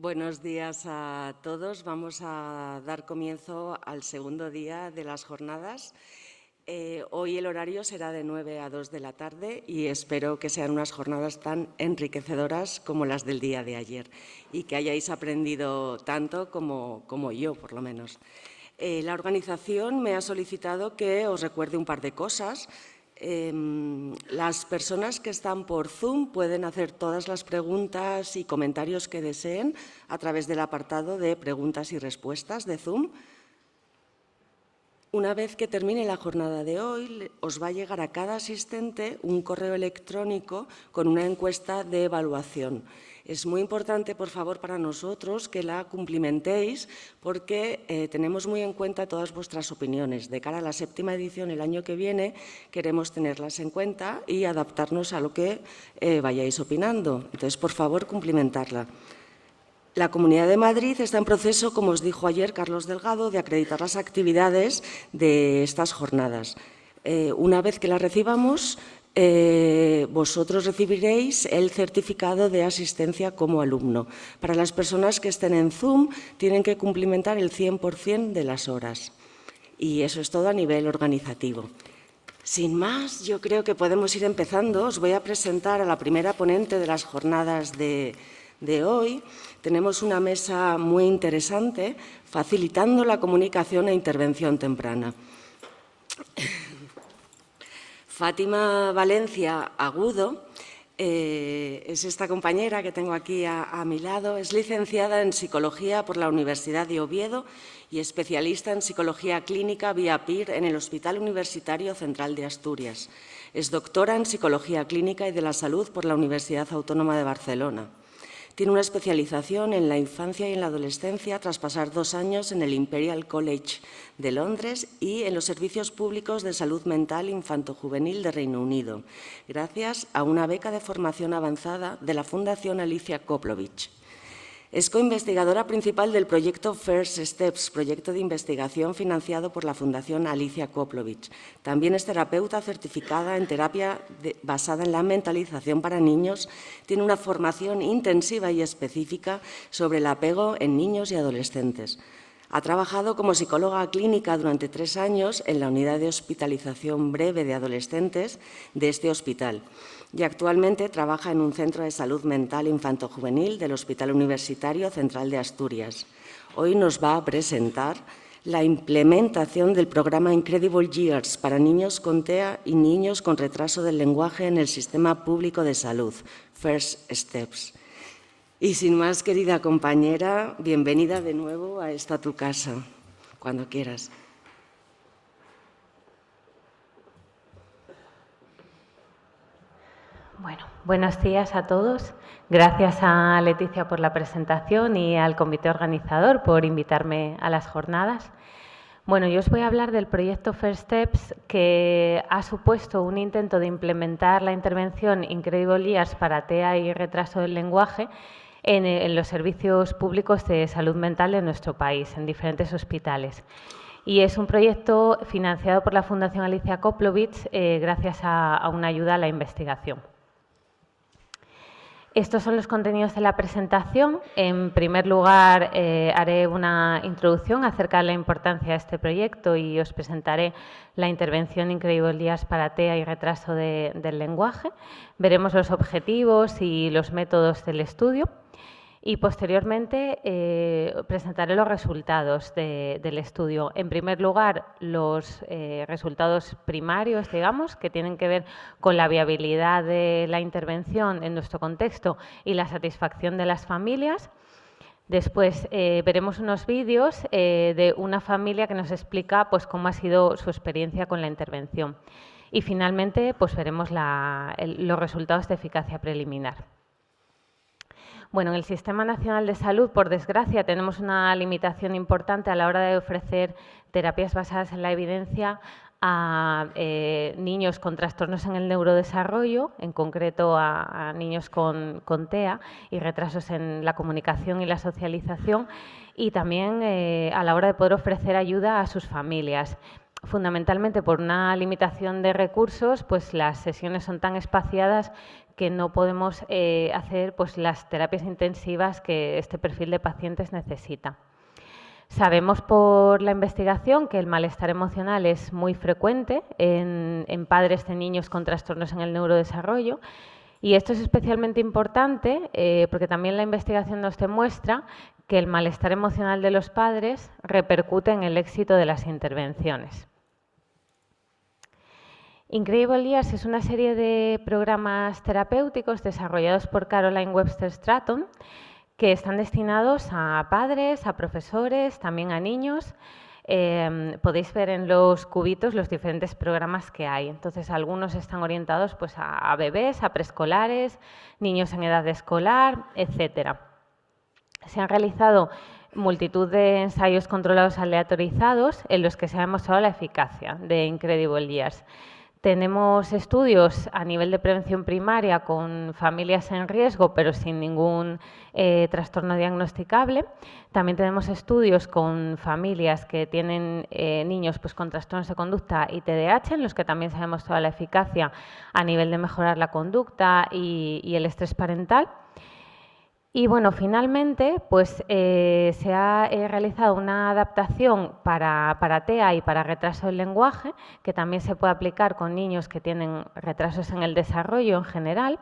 Buenos días a todos. Vamos a dar comienzo al segundo día de las jornadas. Hoy el horario será de 9 a 2 de la tarde y espero que sean unas jornadas tan enriquecedoras como las del día de ayer y que hayáis aprendido tanto como yo, por lo menos. La organización me ha solicitado que os recuerde un par de cosas. Las personas que están por Zoom pueden hacer todas las preguntas y comentarios que deseen a través del apartado de preguntas y respuestas de Zoom. Una vez que termine la jornada de hoy, os va a llegar a cada asistente un correo electrónico con una encuesta de evaluación. Es muy importante, por favor, para nosotros que la cumplimentéis porque tenemos muy en cuenta todas vuestras opiniones. De cara a la 7ª edición el año que viene queremos tenerlas en cuenta y adaptarnos a lo que vayáis opinando. Entonces, por favor, cumplimentarla. La Comunidad de Madrid está en proceso, como os dijo ayer Carlos Delgado, de acreditar las actividades de estas jornadas. Una vez que las recibamos, vosotros recibiréis el certificado de asistencia como alumno. Para las personas que estén en Zoom, tienen que cumplimentar el 100% de las horas. Y eso es todo a nivel organizativo. Sin más, yo creo que podemos ir empezando. Os voy a presentar a la primera ponente de las jornadas de hoy. Tenemos una mesa muy interesante, facilitando la comunicación e intervención temprana. Fátima Valencia Agudo es esta compañera que tengo aquí a mi lado. Es licenciada en Psicología por la Universidad de Oviedo y especialista en Psicología Clínica vía PIR en el Hospital Universitario Central de Asturias. Es doctora en Psicología Clínica y de la Salud por la Universidad Autónoma de Barcelona. Tiene una especialización en la infancia y en la adolescencia tras pasar 2 años en el Imperial College de Londres y en los servicios públicos de salud mental infanto-juvenil de Reino Unido, gracias a una beca de formación avanzada de la Fundación Alicia Koplovich. Es coinvestigadora principal del proyecto First Steps, proyecto de investigación financiado por la Fundación Alicia Koplovich. También es terapeuta certificada en terapia basada en la mentalización para niños. Tiene una formación intensiva y específica sobre el apego en niños y adolescentes. Ha trabajado como psicóloga clínica durante 3 años en la unidad de hospitalización breve de adolescentes de este hospital y actualmente trabaja en un centro de salud mental infanto-juvenil del Hospital Universitario Central de Asturias. Hoy nos va a presentar la implementación del programa Incredible Years para niños con TEA y niños con retraso del lenguaje en el sistema público de salud, First Steps. Y sin más, querida compañera, bienvenida de nuevo a esta tu casa, cuando quieras. Bueno, buenos días a todos. Gracias a Leticia por la presentación y al comité organizador por invitarme a las jornadas. Bueno, yo os voy a hablar del proyecto First Steps, que ha supuesto un intento de implementar la intervención Incredible Years para TEA y retraso del lenguaje en los servicios públicos de salud mental de nuestro país, en diferentes hospitales. Y es un proyecto financiado por la Fundación Alicia Koplovich gracias a una ayuda a la investigación. Estos son los contenidos de la presentación. En primer lugar, haré una introducción acerca de la importancia de este proyecto y os presentaré la intervención Incredible Years para TEA y retraso del lenguaje. Veremos los objetivos y los métodos del estudio. Y posteriormente presentaré los resultados del estudio. En primer lugar, los resultados primarios, digamos, que tienen que ver con la viabilidad de la intervención en nuestro contexto y la satisfacción de las familias. Después veremos unos vídeos de una familia que nos explica pues, cómo ha sido su experiencia con la intervención. Y finalmente pues, veremos los resultados de eficacia preliminar. Bueno, en el Sistema Nacional de Salud, por desgracia, tenemos una limitación importante a la hora de ofrecer terapias basadas en la evidencia a niños con trastornos en el neurodesarrollo, en concreto a niños con TEA y retrasos en la comunicación y la socialización, y también a la hora de poder ofrecer ayuda a sus familias. fundamentalmente por una limitación de recursos, pues las sesiones son tan espaciadas que no podemos hacer pues, las terapias intensivas que este perfil de pacientes necesita. Sabemos por la investigación que el malestar emocional es muy frecuente en padres de niños con trastornos en el neurodesarrollo, y esto es especialmente importante porque también la investigación nos demuestra que el malestar emocional de los padres repercute en el éxito de las intervenciones. Incredible Years es una serie de programas terapéuticos desarrollados por Caroline Webster Stratton que están destinados a padres, a profesores, también a niños. Podéis ver en los cubitos los diferentes programas que hay. Entonces, algunos están orientados pues, a bebés, a preescolares, niños en edad escolar, etcétera. Se han realizado multitud de ensayos controlados aleatorizados en los que se ha demostrado la eficacia de Incredible Years. Tenemos estudios a nivel de prevención primaria con familias en riesgo, pero sin ningún trastorno diagnosticable. También tenemos estudios con familias que tienen niños pues, con trastornos de conducta y TDAH, en los que también se ha demostrado la eficacia a nivel de mejorar la conducta y el estrés parental. Y bueno, finalmente pues, se ha realizado una adaptación para TEA y para retraso del lenguaje, que también se puede aplicar con niños que tienen retrasos en el desarrollo en general.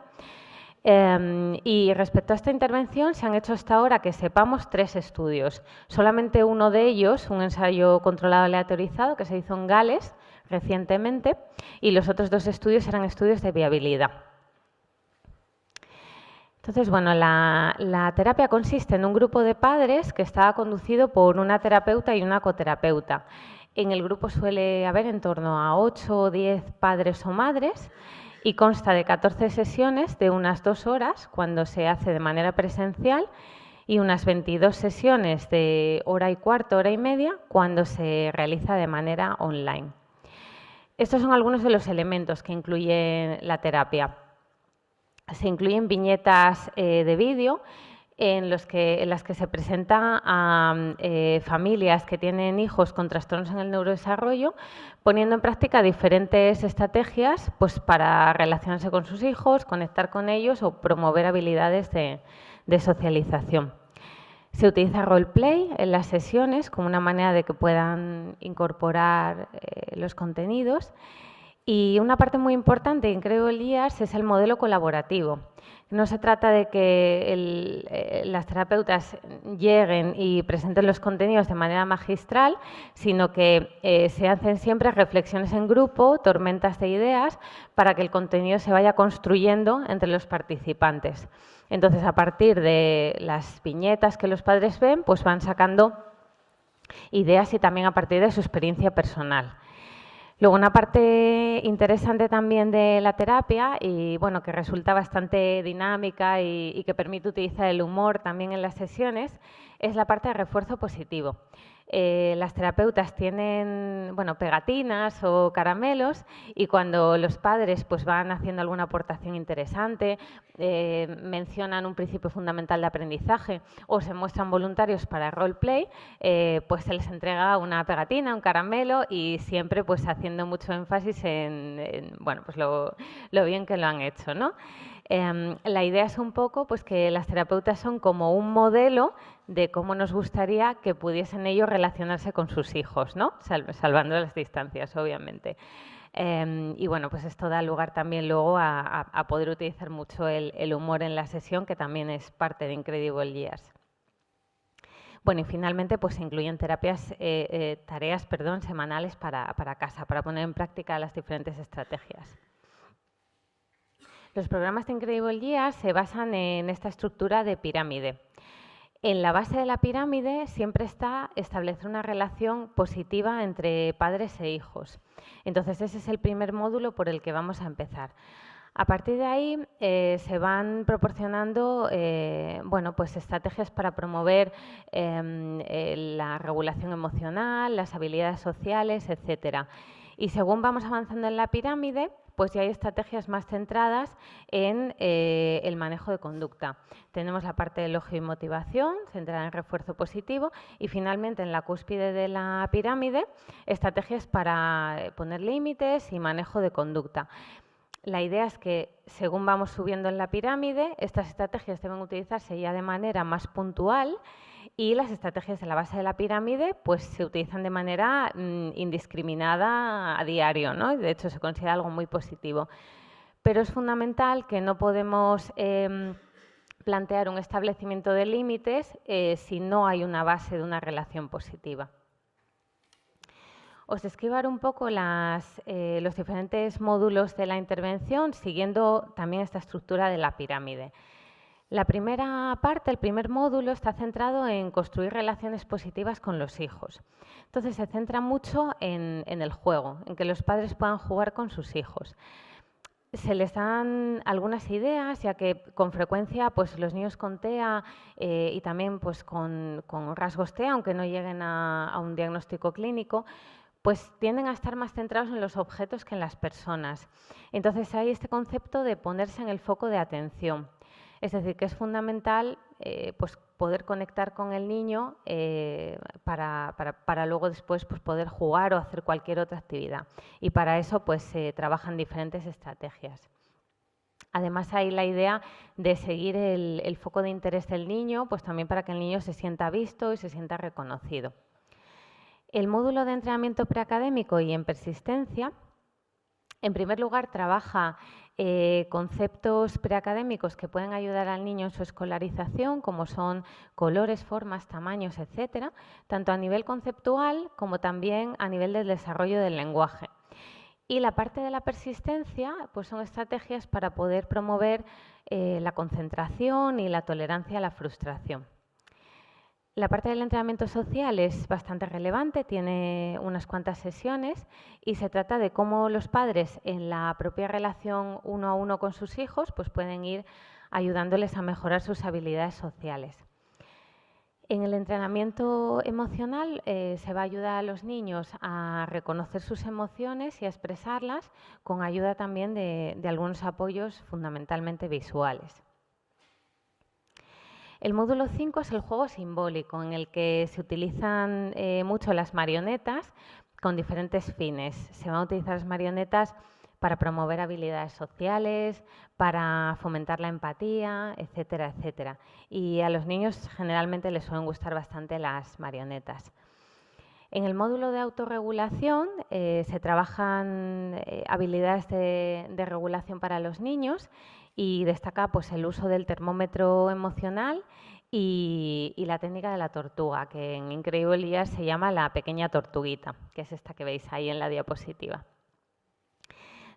Y respecto a esta intervención, se han hecho hasta ahora, que sepamos, 3 estudios. Solamente uno de ellos, un ensayo controlado aleatorizado, que se hizo en Gales recientemente, y los otros 2 estudios eran estudios de viabilidad. Entonces, bueno, la terapia consiste en un grupo de padres que está conducido por una terapeuta y una coterapeuta. En el grupo suele haber en torno a 8 o 10 padres o madres y consta de 14 sesiones de unas 2 horas cuando se hace de manera presencial y unas 22 sesiones de hora y cuarto, hora y media cuando se realiza de manera online. Estos son algunos de los elementos que incluye la terapia. Se incluyen viñetas de vídeo en las que se presenta a familias que tienen hijos con trastornos en el neurodesarrollo, poniendo en práctica diferentes estrategias pues, para relacionarse con sus hijos, conectar con ellos o promover habilidades de socialización. Se utiliza roleplay en las sesiones como una manera de que puedan incorporar los contenidos. Y una parte muy importante de Incredible Years es el modelo colaborativo. No se trata de que las terapeutas lleguen y presenten los contenidos de manera magistral, sino que se hacen siempre reflexiones en grupo, tormentas de ideas, para que el contenido se vaya construyendo entre los participantes. Entonces, a partir de las viñetas que los padres ven, pues van sacando ideas y también a partir de su experiencia personal. Luego, una parte interesante también de la terapia y bueno, que resulta bastante dinámica y que permite utilizar el humor también en las sesiones es la parte de refuerzo positivo. Las terapeutas tienen pegatinas o caramelos y cuando los padres pues, van haciendo alguna aportación interesante, mencionan un principio fundamental de aprendizaje o se muestran voluntarios para roleplay, pues se les entrega una pegatina, un caramelo y siempre pues, haciendo mucho énfasis en pues, lo bien que lo han hecho, ¿no? La idea es un poco pues, que las terapeutas son como un modelo de cómo nos gustaría que pudiesen ellos relacionarse con sus hijos, ¿no? Salvando las distancias, obviamente. Y bueno, pues esto da lugar también luego a poder utilizar mucho el humor en la sesión, que también es parte de Incredible Years. Bueno, y finalmente pues se incluyen tareas semanales para casa, para poner en práctica las diferentes estrategias. Los programas de Incredible Years se basan en esta estructura de pirámide. En la base de la pirámide siempre está establecer una relación positiva entre padres e hijos. Entonces, ese es el primer módulo por el que vamos a empezar. A partir de ahí se van proporcionando pues estrategias para promover la regulación emocional, las habilidades sociales, etcétera. Y según vamos avanzando en la pirámide, pues ya hay estrategias más centradas en el manejo de conducta. Tenemos la parte de elogio y motivación, centrada en refuerzo positivo, y finalmente en la cúspide de la pirámide, estrategias para poner límites y manejo de conducta. La idea es que, según vamos subiendo en la pirámide, estas estrategias deben utilizarse ya de manera más puntual y las estrategias de la base de la pirámide pues, se utilizan de manera indiscriminada a diario, ¿no? De hecho, se considera algo muy positivo. Pero es fundamental que no podemos plantear un establecimiento de límites si no hay una base de una relación positiva. Os describo ahora un poco los diferentes módulos de la intervención, siguiendo también esta estructura de la pirámide. La primera parte, el primer módulo, está centrado en construir relaciones positivas con los hijos. Entonces, se centra mucho en el juego, en que los padres puedan jugar con sus hijos. Se les dan algunas ideas, ya que con frecuencia pues, los niños con TEA y también pues, con rasgos TEA, aunque no lleguen a un diagnóstico clínico, pues tienden a estar más centrados en los objetos que en las personas. Entonces hay este concepto de ponerse en el foco de atención. Es decir, que es fundamental pues poder conectar con el niño para luego después pues poder jugar o hacer cualquier otra actividad. Y para eso pues se trabajan diferentes estrategias. Además hay la idea de seguir el foco de interés del niño, pues también para que el niño se sienta visto y se sienta reconocido. El módulo de entrenamiento preacadémico y en persistencia, en primer lugar, trabaja conceptos preacadémicos que pueden ayudar al niño en su escolarización, como son colores, formas, tamaños, etcétera, tanto a nivel conceptual como también a nivel del desarrollo del lenguaje. Y la parte de la persistencia pues son estrategias para poder promover la concentración y la tolerancia a la frustración. La parte del entrenamiento social es bastante relevante, tiene unas cuantas sesiones y se trata de cómo los padres en la propia relación uno a uno con sus hijos pues pueden ir ayudándoles a mejorar sus habilidades sociales. En el entrenamiento emocional se va a ayudar a los niños a reconocer sus emociones y a expresarlas con ayuda también de algunos apoyos fundamentalmente visuales. El módulo 5 es el juego simbólico, en el que se utilizan mucho las marionetas con diferentes fines. Se van a utilizar las marionetas para promover habilidades sociales, para fomentar la empatía, etcétera, etcétera. Y a los niños generalmente les suelen gustar bastante las marionetas. En el módulo de autorregulación se trabajan habilidades de regulación para los niños y destaca pues, el uso del termómetro emocional y la técnica de la tortuga, que en Incredible Years se llama la pequeña tortuguita, que es esta que veis ahí en la diapositiva.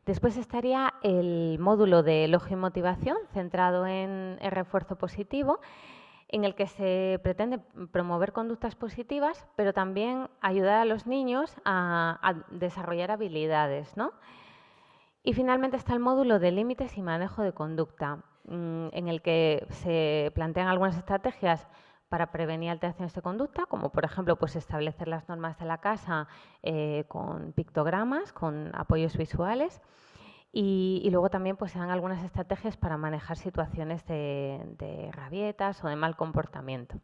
Después estaría el módulo de elogio y motivación, centrado en el refuerzo positivo, en el que se pretende promover conductas positivas, pero también ayudar a los niños a desarrollar habilidades, ¿no? Y finalmente está el módulo de límites y manejo de conducta, en el que se plantean algunas estrategias para prevenir alteraciones de conducta, como por ejemplo pues, establecer las normas de la casa con pictogramas, con apoyos visuales. Y luego también pues, se dan algunas estrategias para manejar situaciones de rabietas o de mal comportamiento.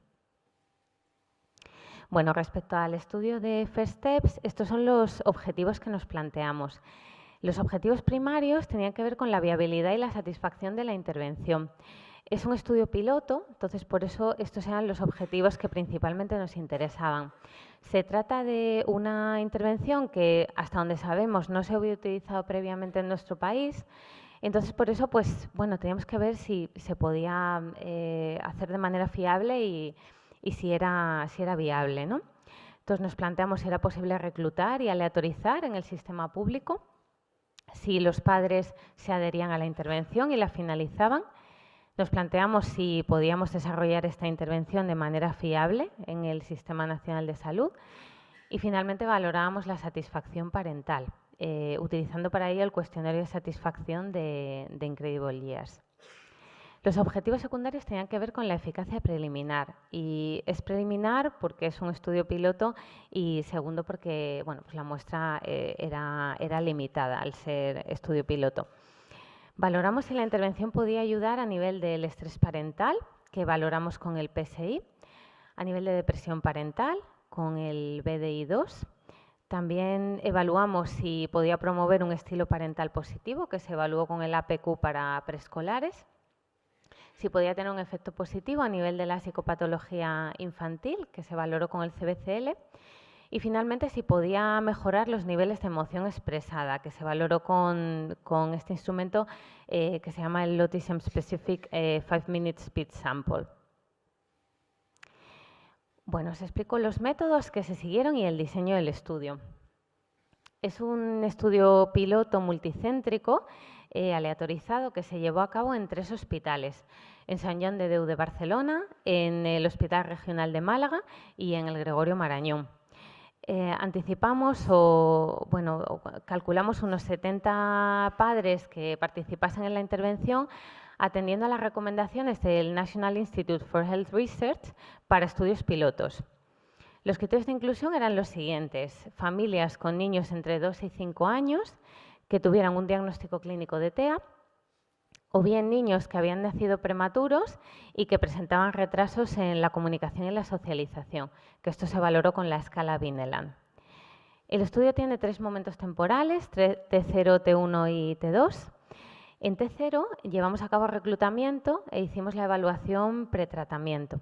Bueno, respecto al estudio de First Steps, estos son los objetivos que nos planteamos. Los objetivos primarios tenían que ver con la viabilidad y la satisfacción de la intervención. Es un estudio piloto, entonces por eso estos eran los objetivos que principalmente nos interesaban. Se trata de una intervención que, hasta donde sabemos, no se había utilizado previamente en nuestro país. Entonces, por eso, pues, bueno, teníamos que ver si se podía hacer de manera fiable y si era viable, ¿no? Entonces, nos planteamos si era posible reclutar y aleatorizar en el sistema público, si los padres se adherían a la intervención y la finalizaban. Nos planteamos si podíamos desarrollar esta intervención de manera fiable en el Sistema Nacional de Salud y finalmente valorábamos la satisfacción parental, utilizando para ello el cuestionario de satisfacción de Incredible Years. Los objetivos secundarios tenían que ver con la eficacia preliminar, y es preliminar porque es un estudio piloto y segundo porque bueno, pues la muestra era limitada al ser estudio piloto. Valoramos si la intervención podía ayudar a nivel del estrés parental, que valoramos con el PSI, a nivel de depresión parental, con el BDI-2. También evaluamos si podía promover un estilo parental positivo, que se evaluó con el APQ para preescolares. Si podía tener un efecto positivo a nivel de la psicopatología infantil, que se valoró con el CBCL. Y finalmente, si podía mejorar los niveles de emoción expresada, que se valoró con este instrumento que se llama el Autism Specific 5-Minute Speech Sample. Bueno, os explico los métodos que se siguieron y el diseño del estudio. Es un estudio piloto multicéntrico aleatorizado que se llevó a cabo en 3 hospitales, en Sant Joan de Déu de Barcelona, en el Hospital Regional de Málaga y en el Gregorio Marañón. Calculamos unos 70 padres que participasen en la intervención atendiendo a las recomendaciones del National Institute for Health Research para estudios pilotos. Los criterios de inclusión eran los siguientes: familias con niños entre 2 y 5 años que tuvieran un diagnóstico clínico de TEA, o bien niños que habían nacido prematuros y que presentaban retrasos en la comunicación y la socialización, que esto se valoró con la escala Vineland. El estudio tiene 3 momentos temporales, T0, T1 y T2. En T0 llevamos a cabo reclutamiento e hicimos la evaluación pretratamiento.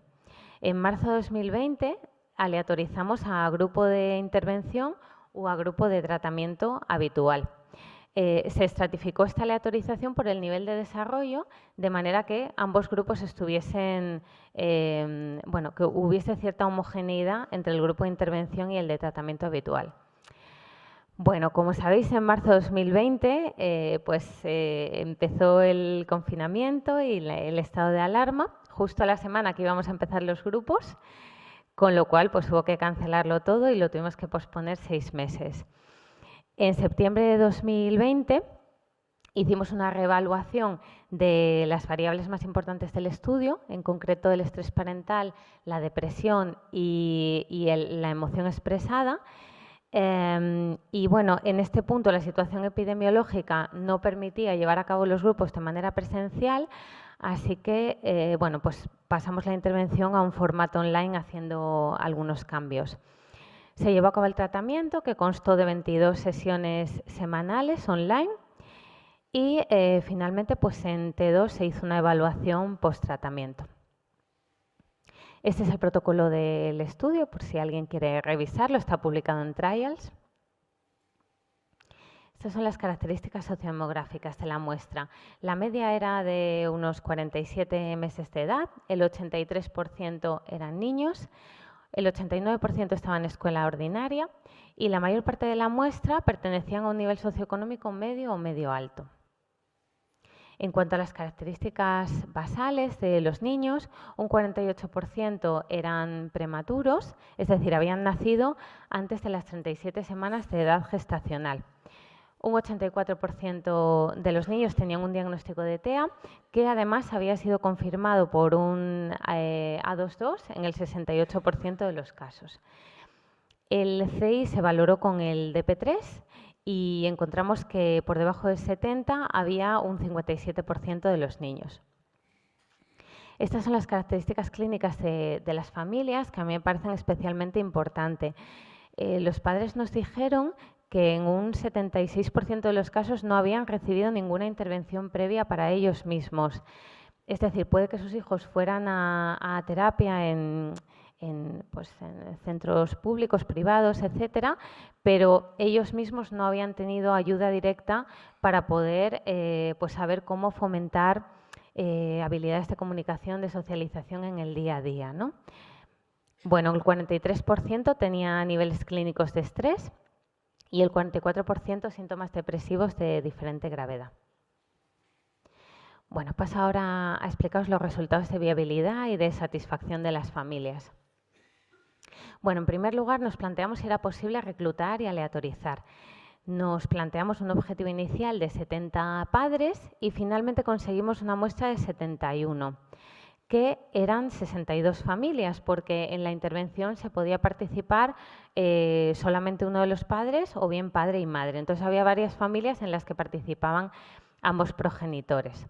En marzo de 2020 aleatorizamos a grupo de intervención o a grupo de tratamiento habitual. Se estratificó esta aleatorización por el nivel de desarrollo, de manera que ambos grupos estuviesen, que hubiese cierta homogeneidad entre el grupo de intervención y el de tratamiento habitual. Bueno, como sabéis, en marzo de 2020 empezó el confinamiento y el estado de alarma, justo a la semana que íbamos a empezar los grupos, con lo cual pues hubo que cancelarlo todo y lo tuvimos que posponer 6 meses. En septiembre de 2020 hicimos una reevaluación de las variables más importantes del estudio, en concreto el estrés parental, la depresión y la emoción expresada. Y bueno, en este punto la situación epidemiológica no permitía llevar a cabo los grupos de manera presencial, así que pasamos la intervención a un formato online haciendo algunos cambios. Se llevó a cabo el tratamiento, que constó de 22 sesiones semanales online, y finalmente pues en T2 se hizo una evaluación post-tratamiento. Este es el protocolo del estudio, por si alguien quiere revisarlo, está publicado en Trials. Estas son las características sociodemográficas de la muestra. La media era de unos 47 meses de edad, el 83% eran niños, el 89% estaba en escuela ordinaria y la mayor parte de la muestra pertenecían a un nivel socioeconómico medio o medio alto. En cuanto a las características basales de los niños, un 48% eran prematuros, es decir, habían nacido antes de las 37 semanas de edad gestacional. Un 84% de los niños tenían un diagnóstico de TEA, que además había sido confirmado por un A22 en el 68% de los casos. El CI se valoró con el DP3 y encontramos que por debajo de 70 había un 57% de los niños. Estas son las características clínicas de las familias, que a mí me parecen especialmente importantes. Los padres nos dijeron que en un 76% de los casos no habían recibido ninguna intervención previa para ellos mismos. Es decir, puede que sus hijos fueran a terapia en centros públicos, privados, etcétera, pero ellos mismos no habían tenido ayuda directa para poder saber cómo fomentar habilidades de comunicación, de socialización en el día a día, ¿no? Bueno, el 43% tenía niveles clínicos de estrés y el 44% síntomas depresivos de diferente gravedad. Bueno, paso ahora a explicaros los resultados de viabilidad y de satisfacción de las familias. Bueno, en primer lugar nos planteamos si era posible reclutar y aleatorizar. Nos planteamos un objetivo inicial de 70 padres y finalmente conseguimos una muestra de 71, que eran 62 familias, porque en la intervención se podía participar solamente uno de los padres o bien padre y madre. Entonces había varias familias en las que participaban ambos progenitores.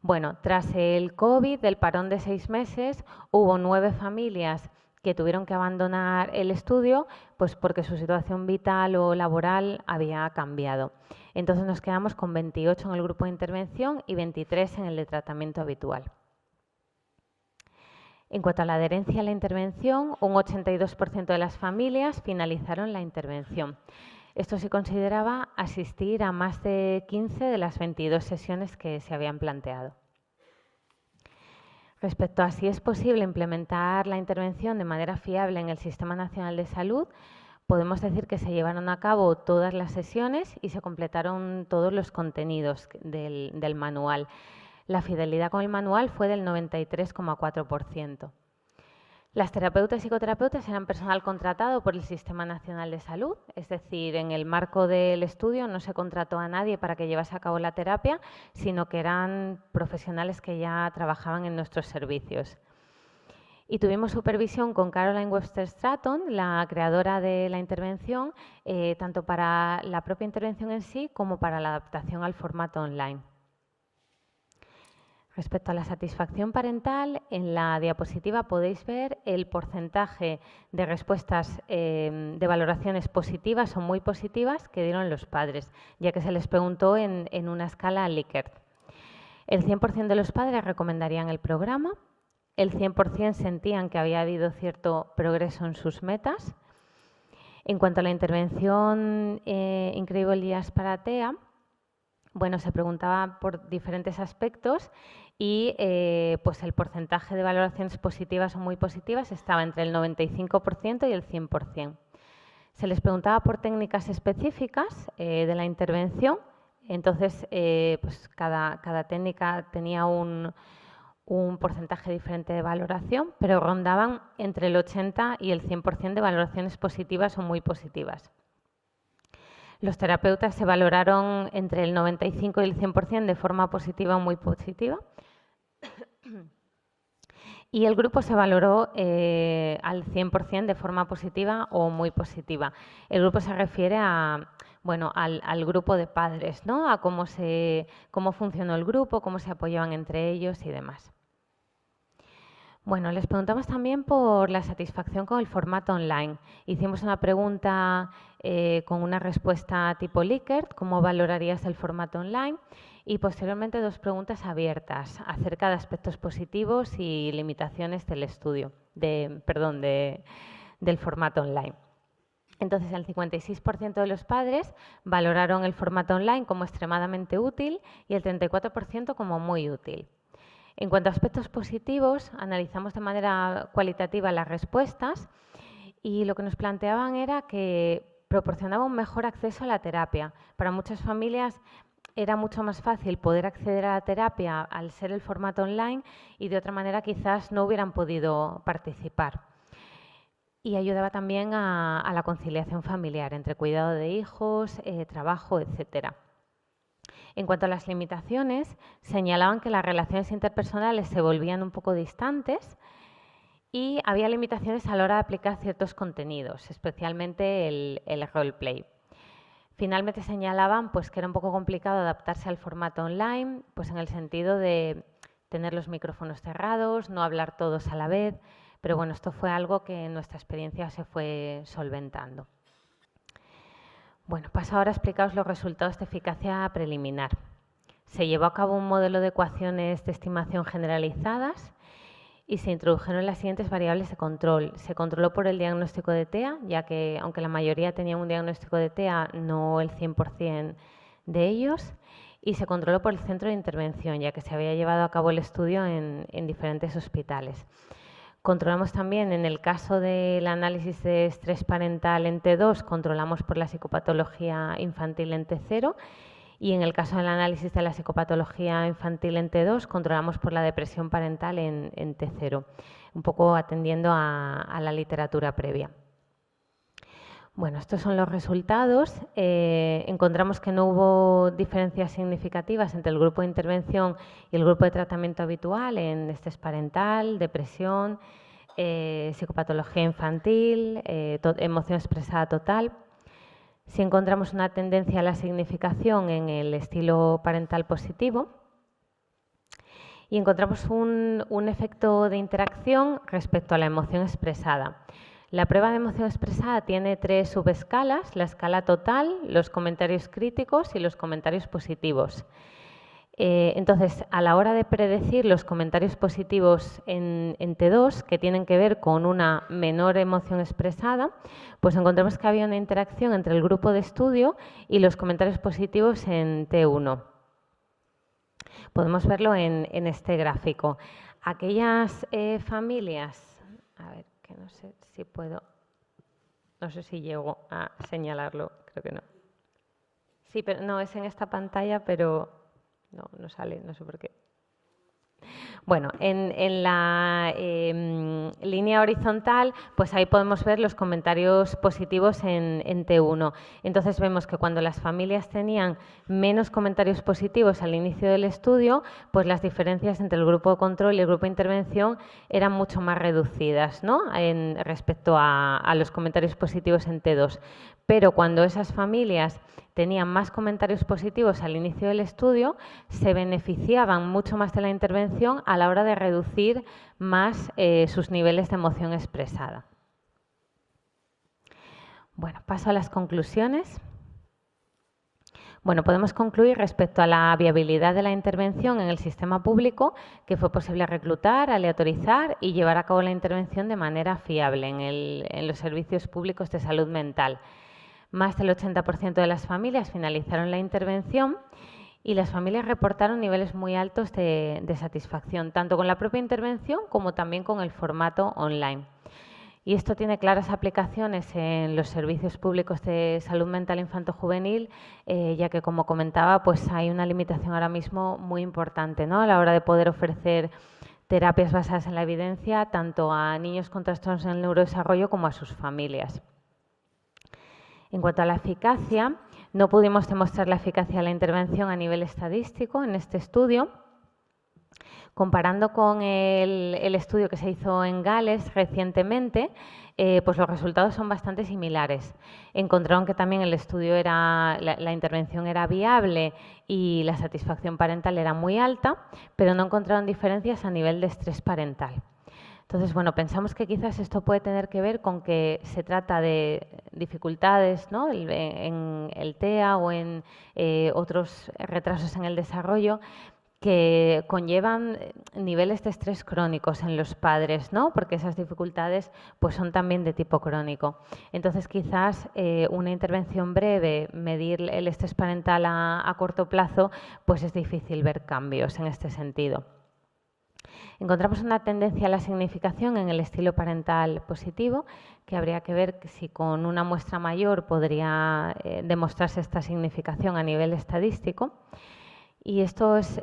Bueno, tras el COVID, del parón de 6 meses, hubo 9 familias que tuvieron que abandonar el estudio, pues porque su situación vital o laboral había cambiado. Entonces nos quedamos con 28 en el grupo de intervención y 23 en el de tratamiento habitual. En cuanto a la adherencia a la intervención, un 82% de las familias finalizaron la intervención. Esto se consideraba asistir a más de 15 de las 22 sesiones que se habían planteado. Respecto a si es posible implementar la intervención de manera fiable en el Sistema Nacional de Salud, podemos decir que se llevaron a cabo todas las sesiones y se completaron todos los contenidos del manual. La fidelidad con el manual fue del 93,4%. Las terapeutas y psicoterapeutas eran personal contratado por el Sistema Nacional de Salud, es decir, en el marco del estudio no se contrató a nadie para que llevase a cabo la terapia, sino que eran profesionales que ya trabajaban en nuestros servicios. Y tuvimos supervisión con Caroline Webster Stratton, la creadora de la intervención, tanto para la propia intervención en sí como para la adaptación al formato online. Respecto a la satisfacción parental, en la diapositiva podéis ver el porcentaje de respuestas de valoraciones positivas o muy positivas que dieron los padres, ya que se les preguntó en una escala Likert. El 100% de los padres recomendarían el programa, el 100% sentían que había habido cierto progreso en sus metas. En cuanto a la intervención Increíble Días para TEA, bueno, se preguntaba por diferentes aspectos y pues el porcentaje de valoraciones positivas o muy positivas estaba entre el 95% y el 100%. Se les preguntaba por técnicas específicas de la intervención, entonces pues cada técnica tenía un porcentaje diferente de valoración, pero rondaban entre el 80 y el 100% de valoraciones positivas o muy positivas. Los terapeutas se valoraron entre el 95 y el 100% de forma positiva o muy positiva. Y el grupo se valoró al 100% de forma positiva o muy positiva. El grupo se refiere a, bueno, al grupo de padres, ¿no? A cómo funcionó el grupo, cómo se apoyaban entre ellos y demás. Bueno, les preguntamos también por la satisfacción con el formato online. Hicimos una pregunta con una respuesta tipo Likert, ¿cómo valorarías el formato online? Y posteriormente 2 preguntas abiertas acerca de aspectos positivos y limitaciones del estudio, del formato online. Entonces, el 56% de los padres valoraron el formato online como extremadamente útil y el 34% como muy útil. En cuanto a aspectos positivos, analizamos de manera cualitativa las respuestas y lo que nos planteaban era que proporcionaba un mejor acceso a la terapia. Para muchas familias era mucho más fácil poder acceder a la terapia al ser el formato online y de otra manera quizás no hubieran podido participar. Y ayudaba también a la conciliación familiar entre cuidado de hijos, trabajo, etcétera. En cuanto a las limitaciones, señalaban que las relaciones interpersonales se volvían un poco distantes y había limitaciones a la hora de aplicar ciertos contenidos, especialmente el roleplay. Finalmente señalaban pues, que era un poco complicado adaptarse al formato online, pues en el sentido de tener los micrófonos cerrados, no hablar todos a la vez, pero bueno, esto fue algo que en nuestra experiencia se fue solventando. Bueno, paso ahora a explicaros los resultados de eficacia preliminar. Se llevó a cabo un modelo de ecuaciones de estimación generalizadas y se introdujeron las siguientes variables de control. Se controló por el diagnóstico de TEA, ya que aunque la mayoría tenían un diagnóstico de TEA, no el 100% de ellos, y se controló por el centro de intervención, ya que se había llevado a cabo el estudio en diferentes hospitales. Controlamos también, en el caso del análisis de estrés parental en T2, controlamos por la psicopatología infantil en T0 y en el caso del análisis de la psicopatología infantil en T2, controlamos por la depresión parental en T0, un poco atendiendo a la literatura previa. Bueno, estos son los resultados. Encontramos que no hubo diferencias significativas entre el grupo de intervención y el grupo de tratamiento habitual en estrés parental, depresión, psicopatología infantil, emoción expresada total. Sí encontramos una tendencia a la significación en el estilo parental positivo y encontramos un efecto de interacción respecto a la emoción expresada. La prueba de emoción expresada tiene 3 subescalas: la escala total, los comentarios críticos y los comentarios positivos. Entonces, a la hora de predecir los comentarios positivos en T2, que tienen que ver con una menor emoción expresada, pues encontramos que había una interacción entre el grupo de estudio y los comentarios positivos en T1. Podemos verlo en este gráfico. Aquellas familias, a ver, que no sé si puedo, no sé si llego a señalarlo, creo que no. Sí, pero no, es en esta pantalla, pero no sale, no sé por qué. Bueno, en la línea horizontal, pues ahí podemos ver los comentarios positivos en T1. Entonces vemos que cuando las familias tenían menos comentarios positivos al inicio del estudio, pues las diferencias entre el grupo de control y el grupo de intervención eran mucho más reducidas, ¿no?, respecto a los comentarios positivos en T2. Pero cuando esas familias tenían más comentarios positivos al inicio del estudio, se beneficiaban mucho más de la intervención a la hora de reducir más sus niveles de emoción expresada. Bueno, paso a las conclusiones. Bueno, podemos concluir respecto a la viabilidad de la intervención en el sistema público que fue posible reclutar, aleatorizar y llevar a cabo la intervención de manera fiable en los servicios públicos de salud mental. Más del 80% de las familias finalizaron la intervención y las familias reportaron niveles muy altos de satisfacción, tanto con la propia intervención como también con el formato online. Y esto tiene claras aplicaciones en los servicios públicos de salud mental infanto-juvenil, ya que, como comentaba, pues hay una limitación ahora mismo muy importante, ¿no?, a la hora de poder ofrecer terapias basadas en la evidencia tanto a niños con trastornos en el neurodesarrollo como a sus familias. En cuanto a la eficacia, no pudimos demostrar la eficacia de la intervención a nivel estadístico en este estudio. Comparando con el estudio que se hizo en Gales recientemente, pues los resultados son bastante similares. Encontraron que también el estudio la intervención era viable y la satisfacción parental era muy alta, pero no encontraron diferencias a nivel de estrés parental. Entonces, bueno, pensamos que quizás esto puede tener que ver con que se trata de dificultades, ¿no?, en el TEA o en otros retrasos en el desarrollo que conllevan niveles de estrés crónicos en los padres, ¿no?, porque esas dificultades pues son también de tipo crónico. Entonces, quizás una intervención breve, medir el estrés parental a corto plazo, pues es difícil ver cambios en este sentido. Encontramos una tendencia a la significación en el estilo parental positivo, que habría que ver si con una muestra mayor podría demostrarse esta significación a nivel estadístico. Y esto es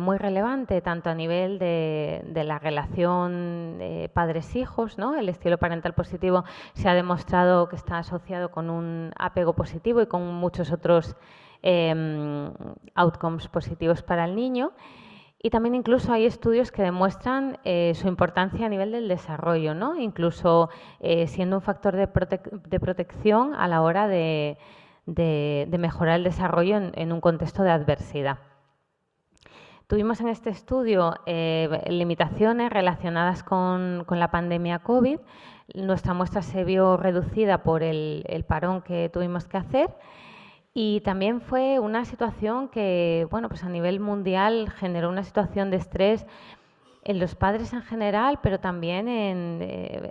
muy relevante tanto a nivel de la relación padres-hijos, ¿no? El estilo parental positivo se ha demostrado que está asociado con un apego positivo y con muchos otros outcomes positivos para el niño. Y también incluso hay estudios que demuestran su importancia a nivel del desarrollo, ¿no?, incluso siendo un factor de protección a la hora de mejorar el desarrollo en un contexto de adversidad. Tuvimos en este estudio limitaciones relacionadas con la pandemia COVID. Nuestra muestra se vio reducida por el parón que tuvimos que hacer. Y también fue una situación que, bueno, pues a nivel mundial generó una situación de estrés en los padres en general, pero también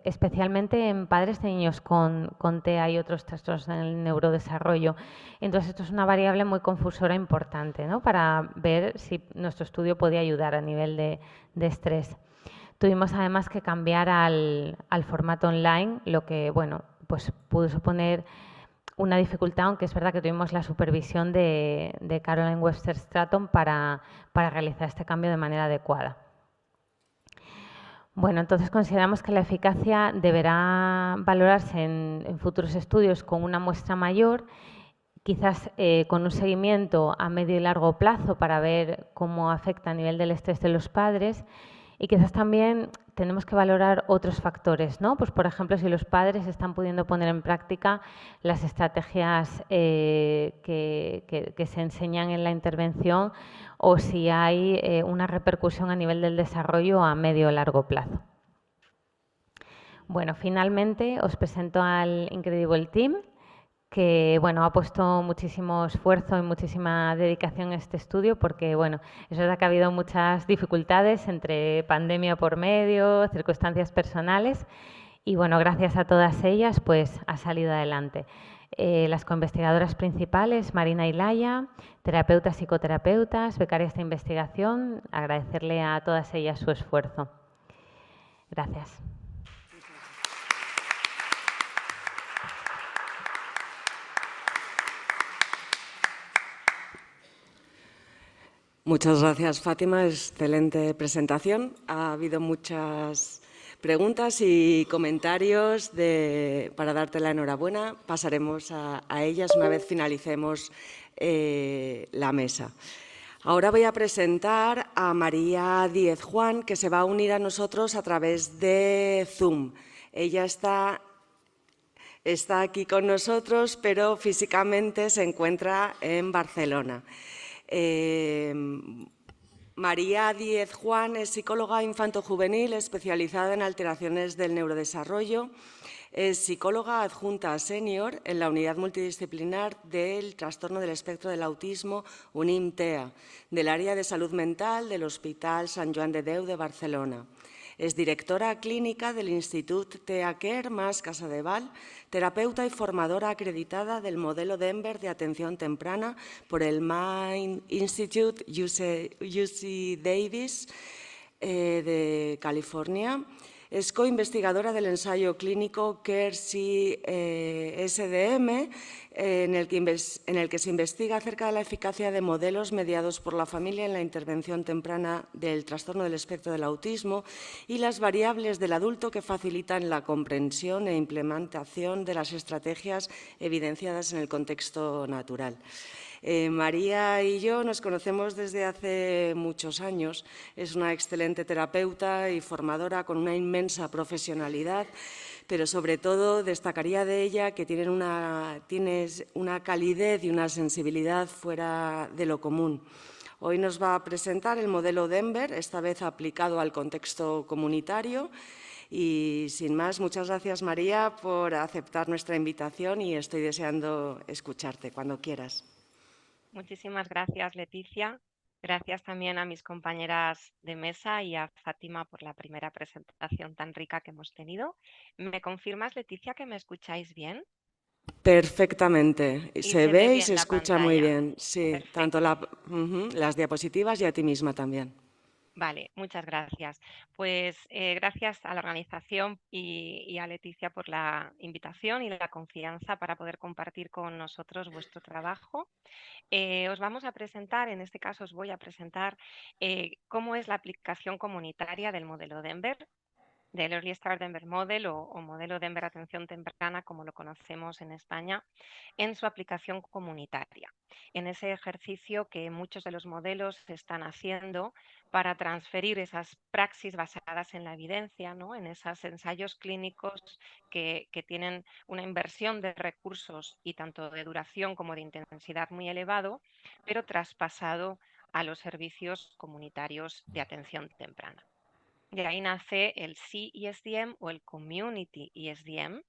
especialmente en padres de niños con TEA y otros trastornos en el neurodesarrollo. Entonces, esto es una variable muy confusora importante, ¿no?, para ver si nuestro estudio podía ayudar a nivel de estrés. Tuvimos además que cambiar al formato online, lo que, bueno, pues pudo suponer una dificultad, aunque es verdad que tuvimos la supervisión de Caroline Webster Stratton para realizar este cambio de manera adecuada. Bueno, entonces consideramos que la eficacia deberá valorarse en futuros estudios con una muestra mayor, quizás con un seguimiento a medio y largo plazo para ver cómo afecta a nivel del estrés de los padres, y quizás también tenemos que valorar otros factores, ¿no? Pues, por ejemplo, si los padres están pudiendo poner en práctica las estrategias que se enseñan en la intervención, o si hay una repercusión a nivel del desarrollo a medio o largo plazo. Bueno, finalmente os presento al Incredible Team, que bueno, ha puesto muchísimo esfuerzo y muchísima dedicación a este estudio, porque bueno, es verdad que ha habido muchas dificultades entre pandemia por medio, circunstancias personales, y bueno, gracias a todas ellas pues ha salido adelante. Las coinvestigadoras principales, Marina y Laia, terapeutas, psicoterapeutas, becarias de investigación, agradecerle a todas ellas su esfuerzo. Gracias. Muchas gracias, Fátima. Excelente presentación. Ha habido muchas preguntas y comentarios para darte la enhorabuena. Pasaremos a ellas una vez finalicemos la mesa. Ahora voy a presentar a María Díez Juan, que se va a unir a nosotros a través de Zoom. Ella está aquí con nosotros, pero físicamente se encuentra en Barcelona. María Díez Juan es psicóloga infanto-juvenil especializada en alteraciones del neurodesarrollo. Es psicóloga adjunta senior en la unidad multidisciplinar del trastorno del espectro del autismo UNIM-TEA, del área de salud mental del Hospital Sant Joan de Déu de Barcelona. Es directora clínica del Institut TEA Care más Casadevall, terapeuta y formadora acreditada del modelo Denver de atención temprana por el Mind Institute UC Davis de California. Es coinvestigadora del ensayo clínico CARE-SDM, en el que se investiga acerca de la eficacia de modelos mediados por la familia en la intervención temprana del trastorno del espectro del autismo y las variables del adulto que facilitan la comprensión e implementación de las estrategias evidenciadas en el contexto natural. María y yo nos conocemos desde hace muchos años. Es una excelente terapeuta y formadora con una inmensa profesionalidad, pero sobre todo destacaría de ella que tienes una calidez y una sensibilidad fuera de lo común. Hoy nos va a presentar el modelo Denver, esta vez aplicado al contexto comunitario. Y sin más, muchas gracias, María, por aceptar nuestra invitación y estoy deseando escucharte cuando quieras. Muchísimas gracias, Leticia. Gracias también a mis compañeras de mesa y a Fátima por la primera presentación tan rica que hemos tenido. ¿Me confirmas, Leticia, que me escucháis bien? Perfectamente. Y Se se ve ve y bien se la escucha muy pantalla. bien. Sí, tanto Perfecto. las diapositivas y a ti misma también. Vale, muchas gracias. Pues gracias a la organización y a Leticia por la invitación y la confianza para poder compartir con nosotros vuestro trabajo. Os vamos a presentar, en este caso os voy a presentar cómo es la aplicación comunitaria del modelo Denver, del Early Start Denver Model o modelo Denver Atención Temprana, como lo conocemos en España, en su aplicación comunitaria, en ese ejercicio que muchos de los modelos están haciendo para transferir esas praxis basadas en la evidencia, ¿no? En esos ensayos clínicos que tienen una inversión de recursos y tanto de duración como de intensidad muy elevado, pero traspasado a los servicios comunitarios de atención temprana. De ahí nace el CESDM o el Community ESDM,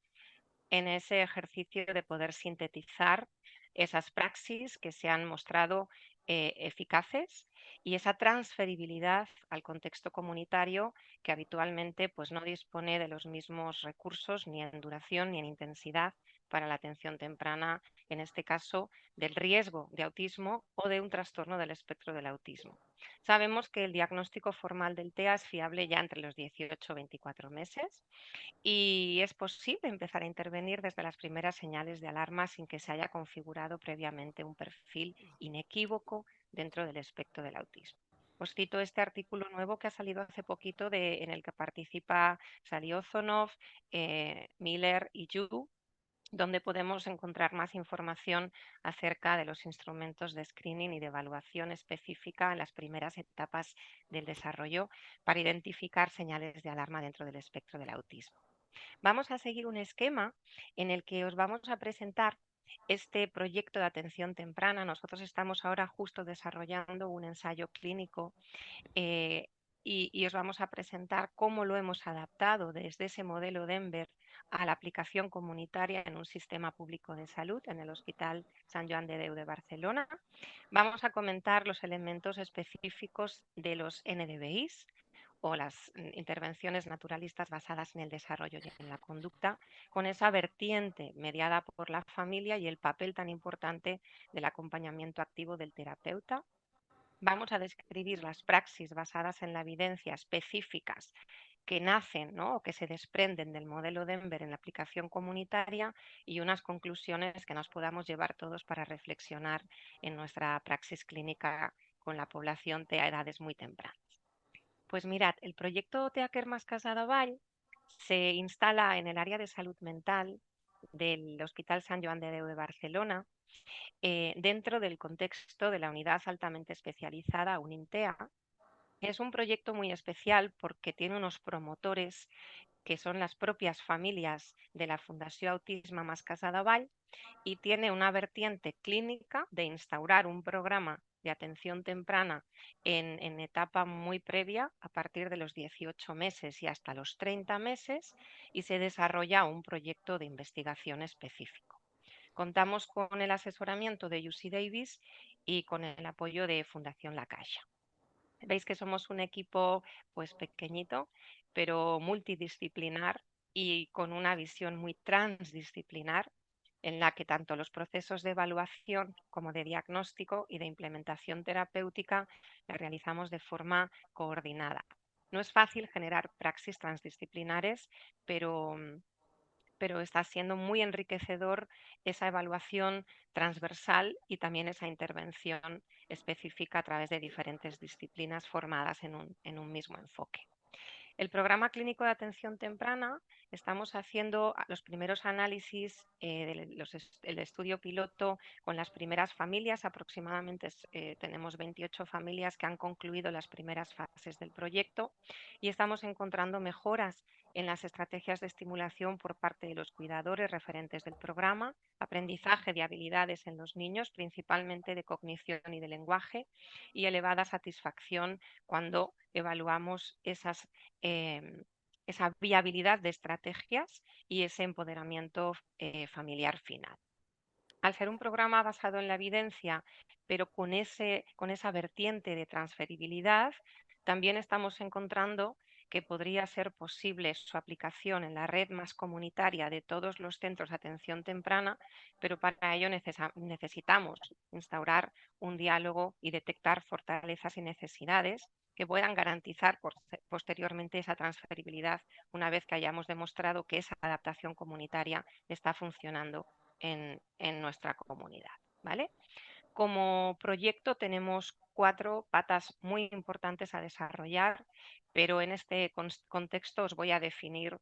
en ese ejercicio de poder sintetizar esas praxis que se han mostrado eficaces y esa transferibilidad al contexto comunitario que habitualmente pues, no dispone de los mismos recursos ni en duración ni en intensidad para la atención temprana, en este caso del riesgo de autismo o de un trastorno del espectro del autismo. Sabemos que el diagnóstico formal del TEA es fiable ya entre los 18 y 24 meses y es posible empezar a intervenir desde las primeras señales de alarma sin que se haya configurado previamente un perfil inequívoco dentro del espectro del autismo. Os cito este artículo nuevo que ha salido hace poquito en el que participa Saliozonov, Miller y Yu, donde podemos encontrar más información acerca de los instrumentos de screening y de evaluación específica en las primeras etapas del desarrollo para identificar señales de alarma dentro del espectro del autismo. Vamos a seguir un esquema en el que os vamos a presentar este proyecto de atención temprana. Nosotros estamos ahora justo desarrollando un ensayo clínico eh, y os vamos a presentar cómo lo hemos adaptado desde ese modelo Denver a la aplicación comunitaria en un sistema público de salud en el Hospital Sant Joan de Déu de Barcelona. Vamos a comentar los elementos específicos de los NDVIs o las intervenciones naturalistas basadas en el desarrollo y en la conducta, con esa vertiente mediada por la familia y el papel tan importante del acompañamiento activo del terapeuta. Vamos a describir las praxis basadas en la evidencia específicas que nacen, ¿no?, o que se desprenden del modelo Denver en la aplicación comunitaria y unas conclusiones que nos podamos llevar todos para reflexionar en nuestra praxis clínica con la población de edades muy tempranas. Pues mirad, el proyecto Teaquer Mas Casada Vall se instala en el área de salud mental del Hospital Sant Joan de Déu de Barcelona, dentro del contexto de la unidad altamente especializada UNINTEA. Es un proyecto muy especial porque tiene unos promotores que son las propias familias de la Fundació Autisme Mas Casada Vall y tiene una vertiente clínica de instaurar un programa de atención temprana en etapa muy previa, a partir de los 18 meses y hasta los 30 meses, y se desarrolla un proyecto de investigación específico. Contamos con el asesoramiento de UC Davis y con el apoyo de Fundación La Caixa. Veis que somos un equipo pues pequeñito, pero multidisciplinar y con una visión muy transdisciplinar, en la que tanto los procesos de evaluación como de diagnóstico y de implementación terapéutica la realizamos de forma coordinada. No es fácil generar praxis transdisciplinares, pero está siendo muy enriquecedor esa evaluación transversal y también esa intervención específica a través de diferentes disciplinas formadas en un mismo enfoque. El programa clínico de atención temprana, estamos haciendo los primeros análisis del estudio piloto con las primeras familias. Aproximadamente tenemos 28 familias que han concluido las primeras fases del proyecto y estamos encontrando mejoras en las estrategias de estimulación por parte de los cuidadores referentes del programa, aprendizaje de habilidades en los niños, principalmente de cognición y de lenguaje, y elevada satisfacción cuando evaluamos esa viabilidad de estrategias y ese empoderamiento familiar final. Al ser un programa basado en la evidencia, pero con esa vertiente de transferibilidad, también estamos encontrando que podría ser posible su aplicación en la red más comunitaria de todos los centros de atención temprana, pero para ello necesitamos instaurar un diálogo y detectar fortalezas y necesidades que puedan garantizar posteriormente esa transferibilidad una vez que hayamos demostrado que esa adaptación comunitaria está funcionando en nuestra comunidad, ¿vale? Como proyecto tenemos 4 patas muy importantes a desarrollar, pero en este contexto os voy a definir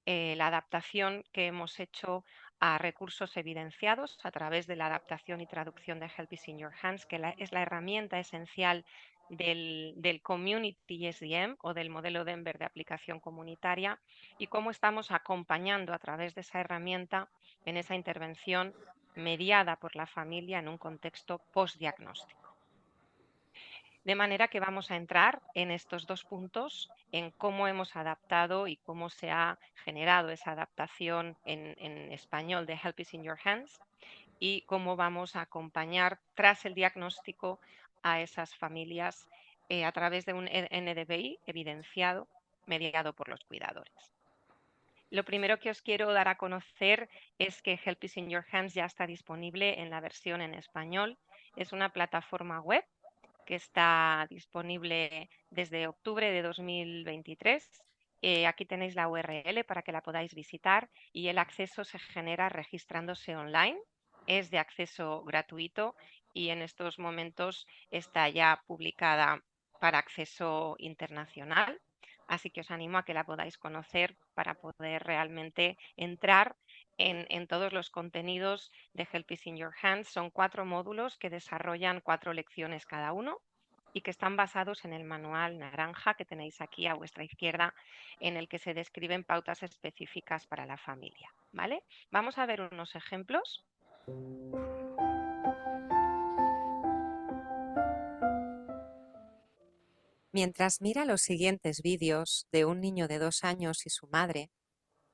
la adaptación que hemos hecho a recursos evidenciados a través de la adaptación y traducción de Help is in Your Hands, que es la herramienta esencial del Community SDM o del modelo Denver de aplicación comunitaria, y cómo estamos acompañando a través de esa herramienta en esa intervención mediada por la familia en un contexto postdiagnóstico. De manera que vamos a entrar en estos 2 puntos, en cómo hemos adaptado y cómo se ha generado esa adaptación en español de Help is in Your Hands, y cómo vamos a acompañar tras el diagnóstico a esas familias a través de un NDVI evidenciado, mediado por los cuidadores. Lo primero que os quiero dar a conocer es que Help is in Your Hands ya está disponible en la versión en español. Es una plataforma web que está disponible desde octubre de 2023. Aquí tenéis la URL para que la podáis visitar y el acceso se genera registrándose online. Es de acceso gratuito y en estos momentos está ya publicada para acceso internacional, así que os animo a que la podáis conocer para poder realmente entrar en todos los contenidos de Help is in Your Hands. Son 4 módulos que desarrollan 4 lecciones cada uno y que están basados en el manual naranja que tenéis aquí a vuestra izquierda, en el que se describen pautas específicas para la familia, ¿vale? Vamos a ver unos ejemplos. Mientras mira los siguientes vídeos de un niño de 2 años y su madre,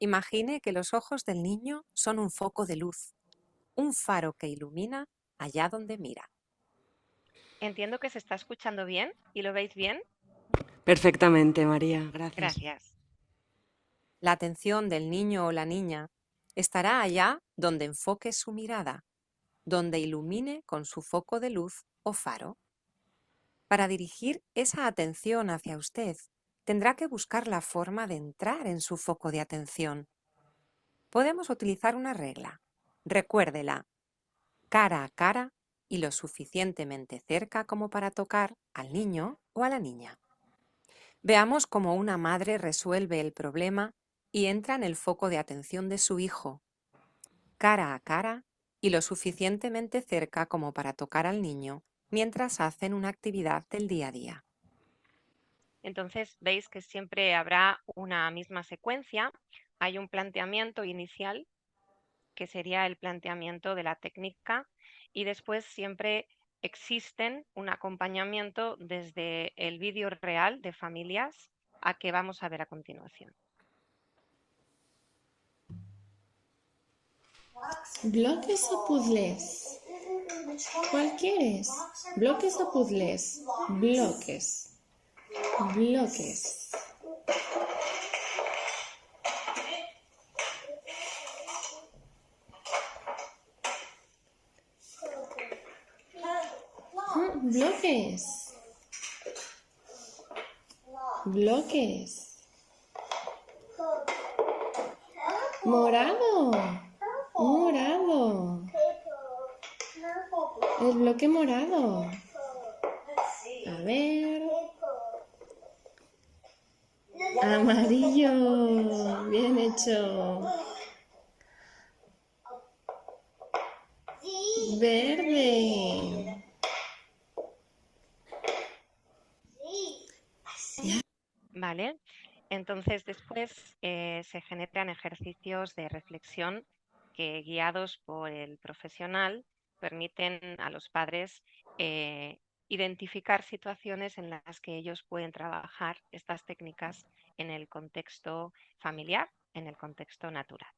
imagine que los ojos del niño son un foco de luz, un faro que ilumina allá donde mira. Entiendo que se está escuchando bien y lo veis bien. Perfectamente, María, gracias. Gracias. La atención del niño o la niña estará allá donde enfoque su mirada, donde ilumine con su foco de luz o faro. Para dirigir esa atención hacia usted, tendrá que buscar la forma de entrar en su foco de atención. Podemos utilizar una regla. Recuérdela, cara a cara y lo suficientemente cerca como para tocar al niño o a la niña. Veamos cómo una madre resuelve el problema y entra en el foco de atención de su hijo, cara a cara y lo suficientemente cerca como para tocar al niño mientras hacen una actividad del día a día. Entonces veis que siempre habrá una misma secuencia. Hay un planteamiento inicial, que sería el planteamiento de la técnica, y después siempre existen un acompañamiento desde el vídeo real de familias a que vamos a ver a continuación. ¿Bloques o puzzles? ¿Cuál quieres? ¿Bloques o puzzles? Bloques. Bloques. Bloques. Bloques. Morado. Morado. El bloque morado. A ver. Amarillo. Bien hecho. Verde. ¿Vale? Entonces después se generan ejercicios de reflexión que, guiados por el profesional, permiten a los padres identificar situaciones en las que ellos pueden trabajar estas técnicas en el contexto familiar, en el contexto natural.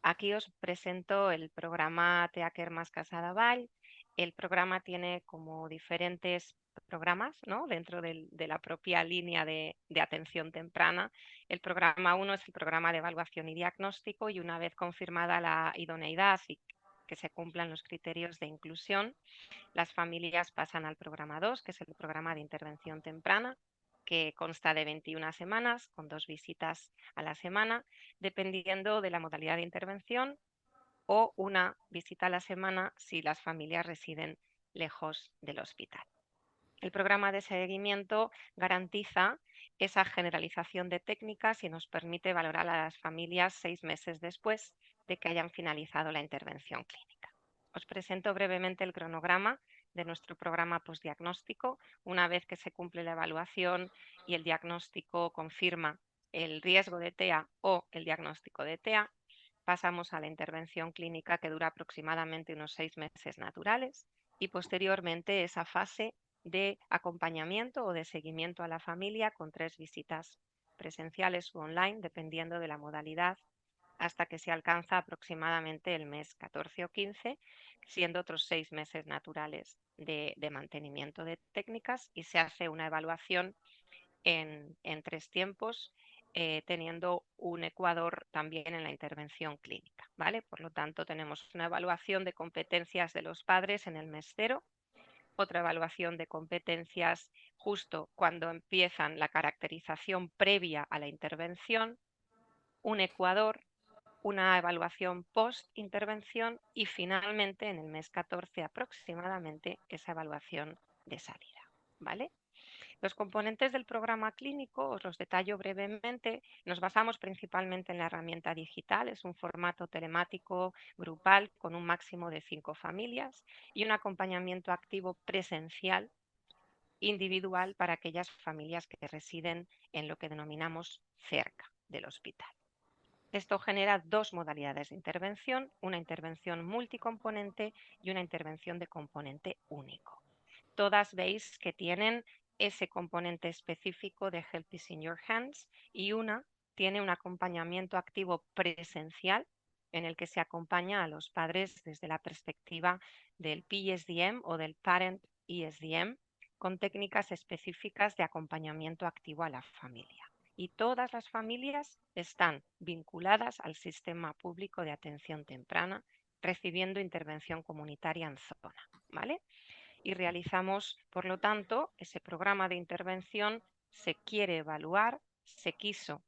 Aquí os presento el programa Teaquer más Casada Vall. El programa tiene como diferentes programas, ¿no?, dentro de la propia línea de atención temprana. El programa 1 es el programa de evaluación y diagnóstico, y una vez confirmada la idoneidad y que se cumplan los criterios de inclusión, las familias pasan al programa 2, que es el programa de intervención temprana, que consta de 21 semanas, con 2 visitas a la semana, dependiendo de la modalidad de intervención, o una visita a la semana si las familias residen lejos del hospital. El programa de seguimiento garantiza esa generalización de técnicas y nos permite valorar a las familias 6 meses después de que hayan finalizado la intervención clínica. Os presento brevemente el cronograma de nuestro programa postdiagnóstico. Una vez que se cumple la evaluación y el diagnóstico confirma el riesgo de TEA o el diagnóstico de TEA, pasamos a la intervención clínica, que dura aproximadamente unos 6 meses naturales, y posteriormente esa fase de acompañamiento o de seguimiento a la familia, con 3 visitas presenciales u online, dependiendo de la modalidad, hasta que se alcanza aproximadamente el mes 14 o 15, siendo otros 6 meses naturales de mantenimiento de técnicas, y se hace una evaluación en 3 tiempos, teniendo un ecuador también en la intervención clínica, ¿vale? Por lo tanto, tenemos una evaluación de competencias de los padres en el mes 0, otra evaluación de competencias justo cuando empiezan la caracterización previa a la intervención, un ecuador, una evaluación post-intervención y finalmente en el mes 14 aproximadamente esa evaluación de salida, ¿vale? Los componentes del programa clínico, os los detallo brevemente, nos basamos principalmente en la herramienta digital, es un formato telemático grupal con un máximo de 5 familias y un acompañamiento activo presencial individual para aquellas familias que residen en lo que denominamos cerca del hospital. Esto genera dos modalidades de intervención, una intervención multicomponente y una intervención de componente único. Todas veis que tienen ese componente específico de Help is in Your Hands y una tiene un acompañamiento activo presencial en el que se acompaña a los padres desde la perspectiva del PESDM o del Parent ESDM con técnicas específicas de acompañamiento activo a la familia. Y todas las familias están vinculadas al sistema público de atención temprana, recibiendo intervención comunitaria en zona, ¿vale? Y realizamos, por lo tanto, ese programa de intervención se quiere evaluar, se quiso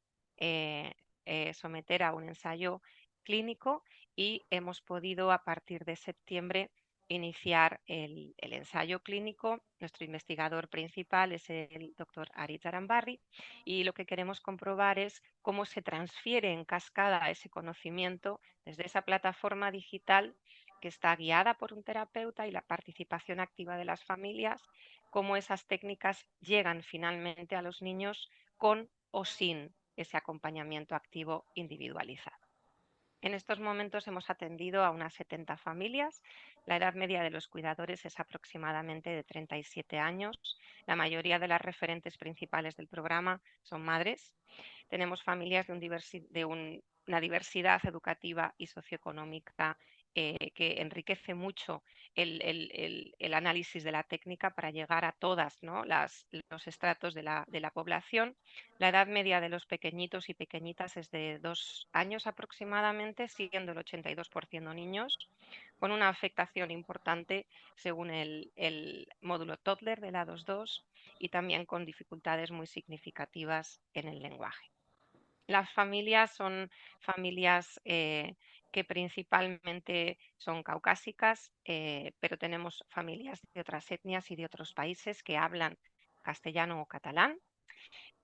someter a un ensayo clínico y hemos podido a partir de septiembre iniciar el ensayo clínico. Nuestro investigador principal es el doctor Aritz Arambarri y lo que queremos comprobar es cómo se transfiere en cascada ese conocimiento desde esa plataforma digital que está guiada por un terapeuta y la participación activa de las familias, cómo esas técnicas llegan finalmente a los niños con o sin ese acompañamiento activo individualizado. En estos momentos hemos atendido a unas 70 familias. La edad media de los cuidadores es aproximadamente de 37 años. La mayoría de las referentes principales del programa son madres. Tenemos familias de una diversidad educativa y socioeconómica que enriquece mucho el análisis de la técnica para llegar a todas, ¿no? los estratos de la población. La edad media de los pequeñitos y pequeñitas es de 2 años aproximadamente, siendo el 82% niños, con una afectación importante según el módulo Toddler de la 2.2 y también con dificultades muy significativas en el lenguaje. Las familias son familias que principalmente son caucásicas, pero tenemos familias de otras etnias y de otros países que hablan castellano o catalán.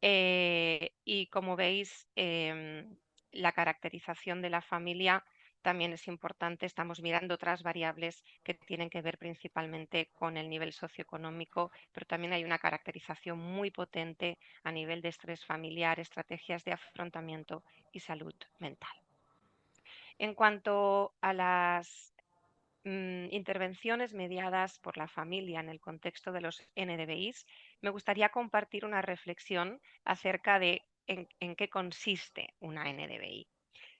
Y como veis, la caracterización de la familia también es importante. Estamos mirando otras variables que tienen que ver principalmente con el nivel socioeconómico, pero también hay una caracterización muy potente a nivel de estrés familiar, estrategias de afrontamiento y salud mental. En cuanto a las intervenciones mediadas por la familia en el contexto de los NDVIs, me gustaría compartir una reflexión acerca de en qué consiste una NDVI.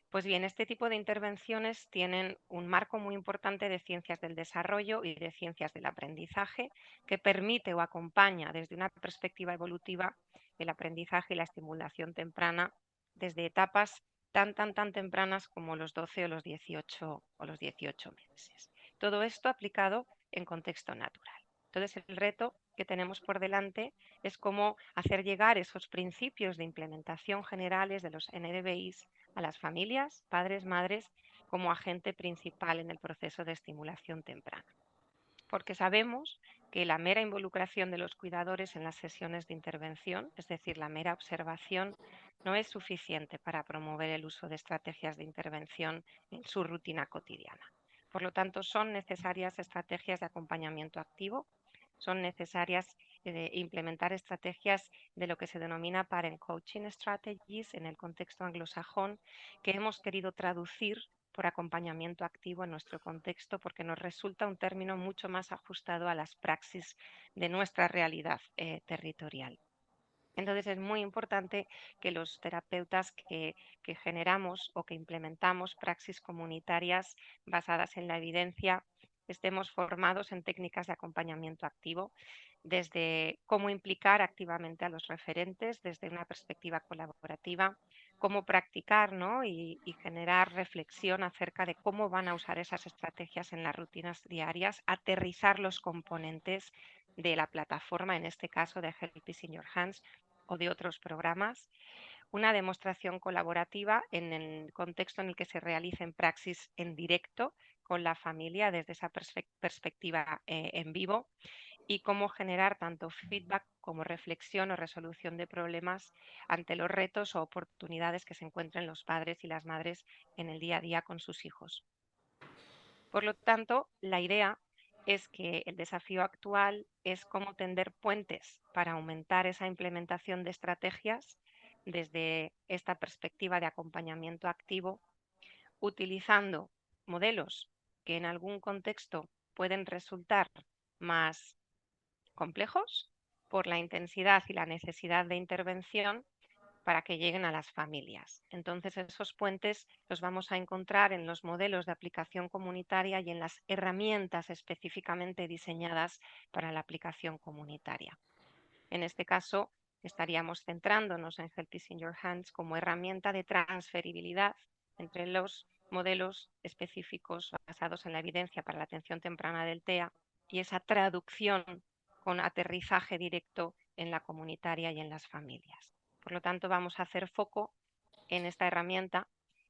Pues bien, este tipo de intervenciones tienen un marco muy importante de ciencias del desarrollo y de ciencias del aprendizaje que permite o acompaña desde una perspectiva evolutiva el aprendizaje y la estimulación temprana desde etapas tan tempranas como los 12 o los 18 meses. Todo esto aplicado en contexto natural. Entonces, el reto que tenemos por delante es cómo hacer llegar esos principios de implementación generales de los NDVIs a las familias, padres, madres, como agente principal en el proceso de estimulación temprana. Porque sabemos que la mera involucración de los cuidadores en las sesiones de intervención, es decir, la mera observación, no es suficiente para promover el uso de estrategias de intervención en su rutina cotidiana. Por lo tanto, son necesarias estrategias de acompañamiento activo, son necesarias implementar estrategias de lo que se denomina Parent Coaching Strategies en el contexto anglosajón, que hemos querido traducir por acompañamiento activo en nuestro contexto porque nos resulta un término mucho más ajustado a las praxis de nuestra realidad territorial. Entonces es muy importante que los terapeutas que generamos o que implementamos praxis comunitarias basadas en la evidencia estemos formados en técnicas de acompañamiento activo, desde cómo implicar activamente a los referentes, desde una perspectiva colaborativa, cómo practicar, ¿no? y generar reflexión acerca de cómo van a usar esas estrategias en las rutinas diarias, aterrizar los componentes de la plataforma, en este caso de Help is in Your Hands, o de otros programas, una demostración colaborativa en el contexto en el que se realicen praxis en directo con la familia desde esa perspectiva en vivo, y cómo generar tanto feedback como reflexión o resolución de problemas ante los retos o oportunidades que se encuentren los padres y las madres en el día a día con sus hijos. Por lo tanto, la idea es que el desafío actual es cómo tender puentes para aumentar esa implementación de estrategias desde esta perspectiva de acompañamiento activo, utilizando modelos que en algún contexto pueden resultar más complejos por la intensidad y la necesidad de intervención para que lleguen a las familias. Entonces, esos puentes los vamos a encontrar en los modelos de aplicación comunitaria y en las herramientas específicamente diseñadas para la aplicación comunitaria. En este caso, estaríamos centrándonos en Help is in Your Hands como herramienta de transferibilidad entre los modelos específicos basados en la evidencia para la atención temprana del TEA y esa traducción con aterrizaje directo en la comunitaria y en las familias. Por lo tanto, vamos a hacer foco en esta herramienta,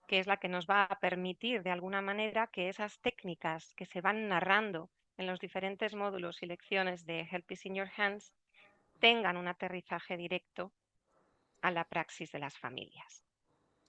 que es la que nos va a permitir de alguna manera que esas técnicas que se van narrando en los diferentes módulos y lecciones de Help is in Your Hands tengan un aterrizaje directo a la praxis de las familias.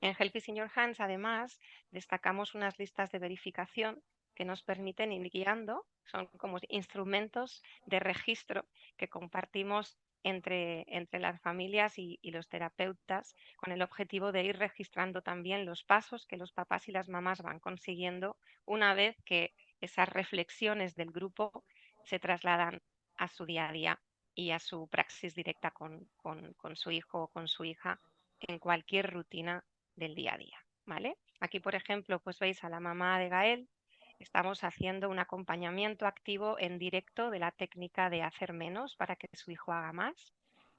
En Help is in Your Hands, además, destacamos unas listas de verificación que nos permiten ir guiando, son como instrumentos de registro que compartimos entre las familias y los terapeutas, con el objetivo de ir registrando también los pasos que los papás y las mamás van consiguiendo una vez que esas reflexiones del grupo se trasladan a su día a día y a su praxis directa con su hijo o con su hija en cualquier rutina del día a día, ¿vale? Aquí, por ejemplo, pues veis a la mamá de Gael, estamos haciendo un acompañamiento activo en directo de la técnica de hacer menos para que su hijo haga más,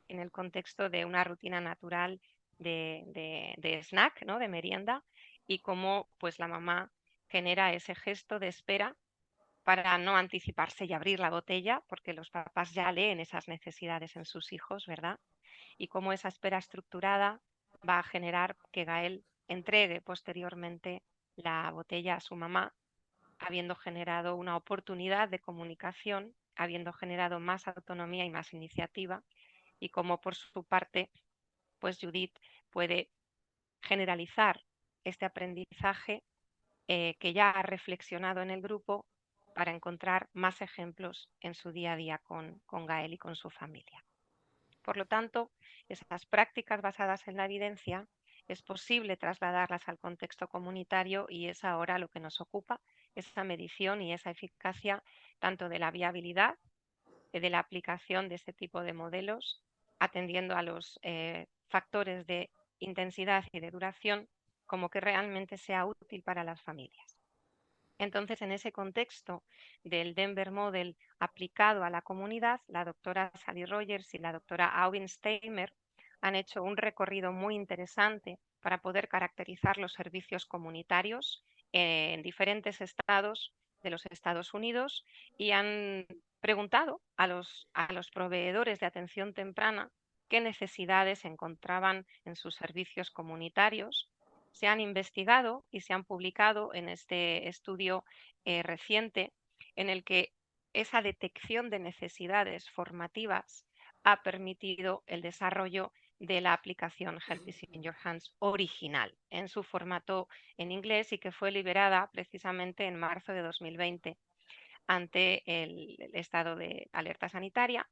en el contexto de una rutina natural de snack, ¿no? De merienda, y cómo pues la mamá genera ese gesto de espera para no anticiparse y abrir la botella, porque los papás ya leen esas necesidades en sus hijos, ¿verdad? Y cómo esa espera estructurada va a generar que Gael entregue posteriormente la botella a su mamá, habiendo generado una oportunidad de comunicación, habiendo generado más autonomía y más iniciativa, y cómo por su parte, pues Judith puede generalizar este aprendizaje que ya ha reflexionado en el grupo para encontrar más ejemplos en su día a día con Gael y con su familia. Por lo tanto, esas prácticas basadas en la evidencia es posible trasladarlas al contexto comunitario y es ahora lo que nos ocupa, esa medición y esa eficacia tanto de la viabilidad de la aplicación de este tipo de modelos, atendiendo a los factores de intensidad y de duración, como que realmente sea útil para las familias. Entonces, en ese contexto del Denver Model aplicado a la comunidad, la doctora Sally Rogers y la doctora Aubin Steimer han hecho un recorrido muy interesante para poder caracterizar los servicios comunitarios en diferentes estados de los Estados Unidos y han preguntado a los proveedores de atención temprana qué necesidades encontraban en sus servicios comunitarios. Se han investigado y se han publicado en este estudio reciente en el que esa detección de necesidades formativas ha permitido el desarrollo de la aplicación Help is in Your Hands original en su formato en inglés y que fue liberada precisamente en marzo de 2020 ante el estado de alerta sanitaria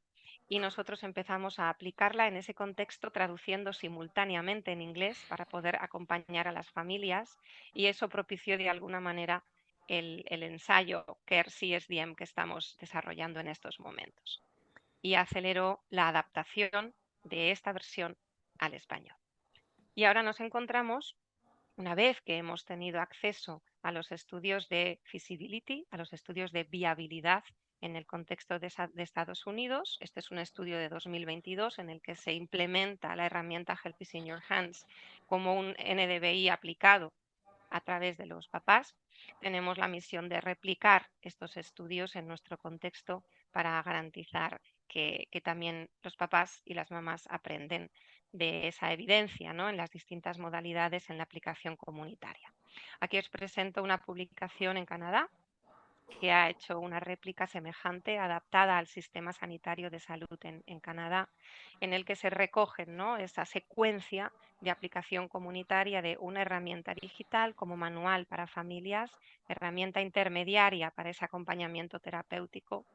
y nosotros empezamos a aplicarla en ese contexto traduciendo simultáneamente en inglés para poder acompañar a las familias y eso propició de alguna manera el ensayo Care CSDM que estamos desarrollando en estos momentos y aceleró la adaptación de esta versión al español. Y ahora nos encontramos, una vez que hemos tenido acceso a los estudios de feasibility, a los estudios de viabilidad en el contexto de Estados Unidos. Este es un estudio de 2022 en el que se implementa la herramienta Help is in Your Hands como un NDVI aplicado a través de los papás. Tenemos la misión de replicar estos estudios en nuestro contexto para garantizar que también los papás y las mamás aprenden de esa evidencia, ¿no? En las distintas modalidades en la aplicación comunitaria. Aquí os presento una publicación en Canadá que ha hecho una réplica semejante adaptada al sistema sanitario de salud en Canadá, en el que se recogen, ¿no?, esa secuencia de aplicación comunitaria de una herramienta digital como manual para familias, herramienta intermediaria para ese acompañamiento terapéutico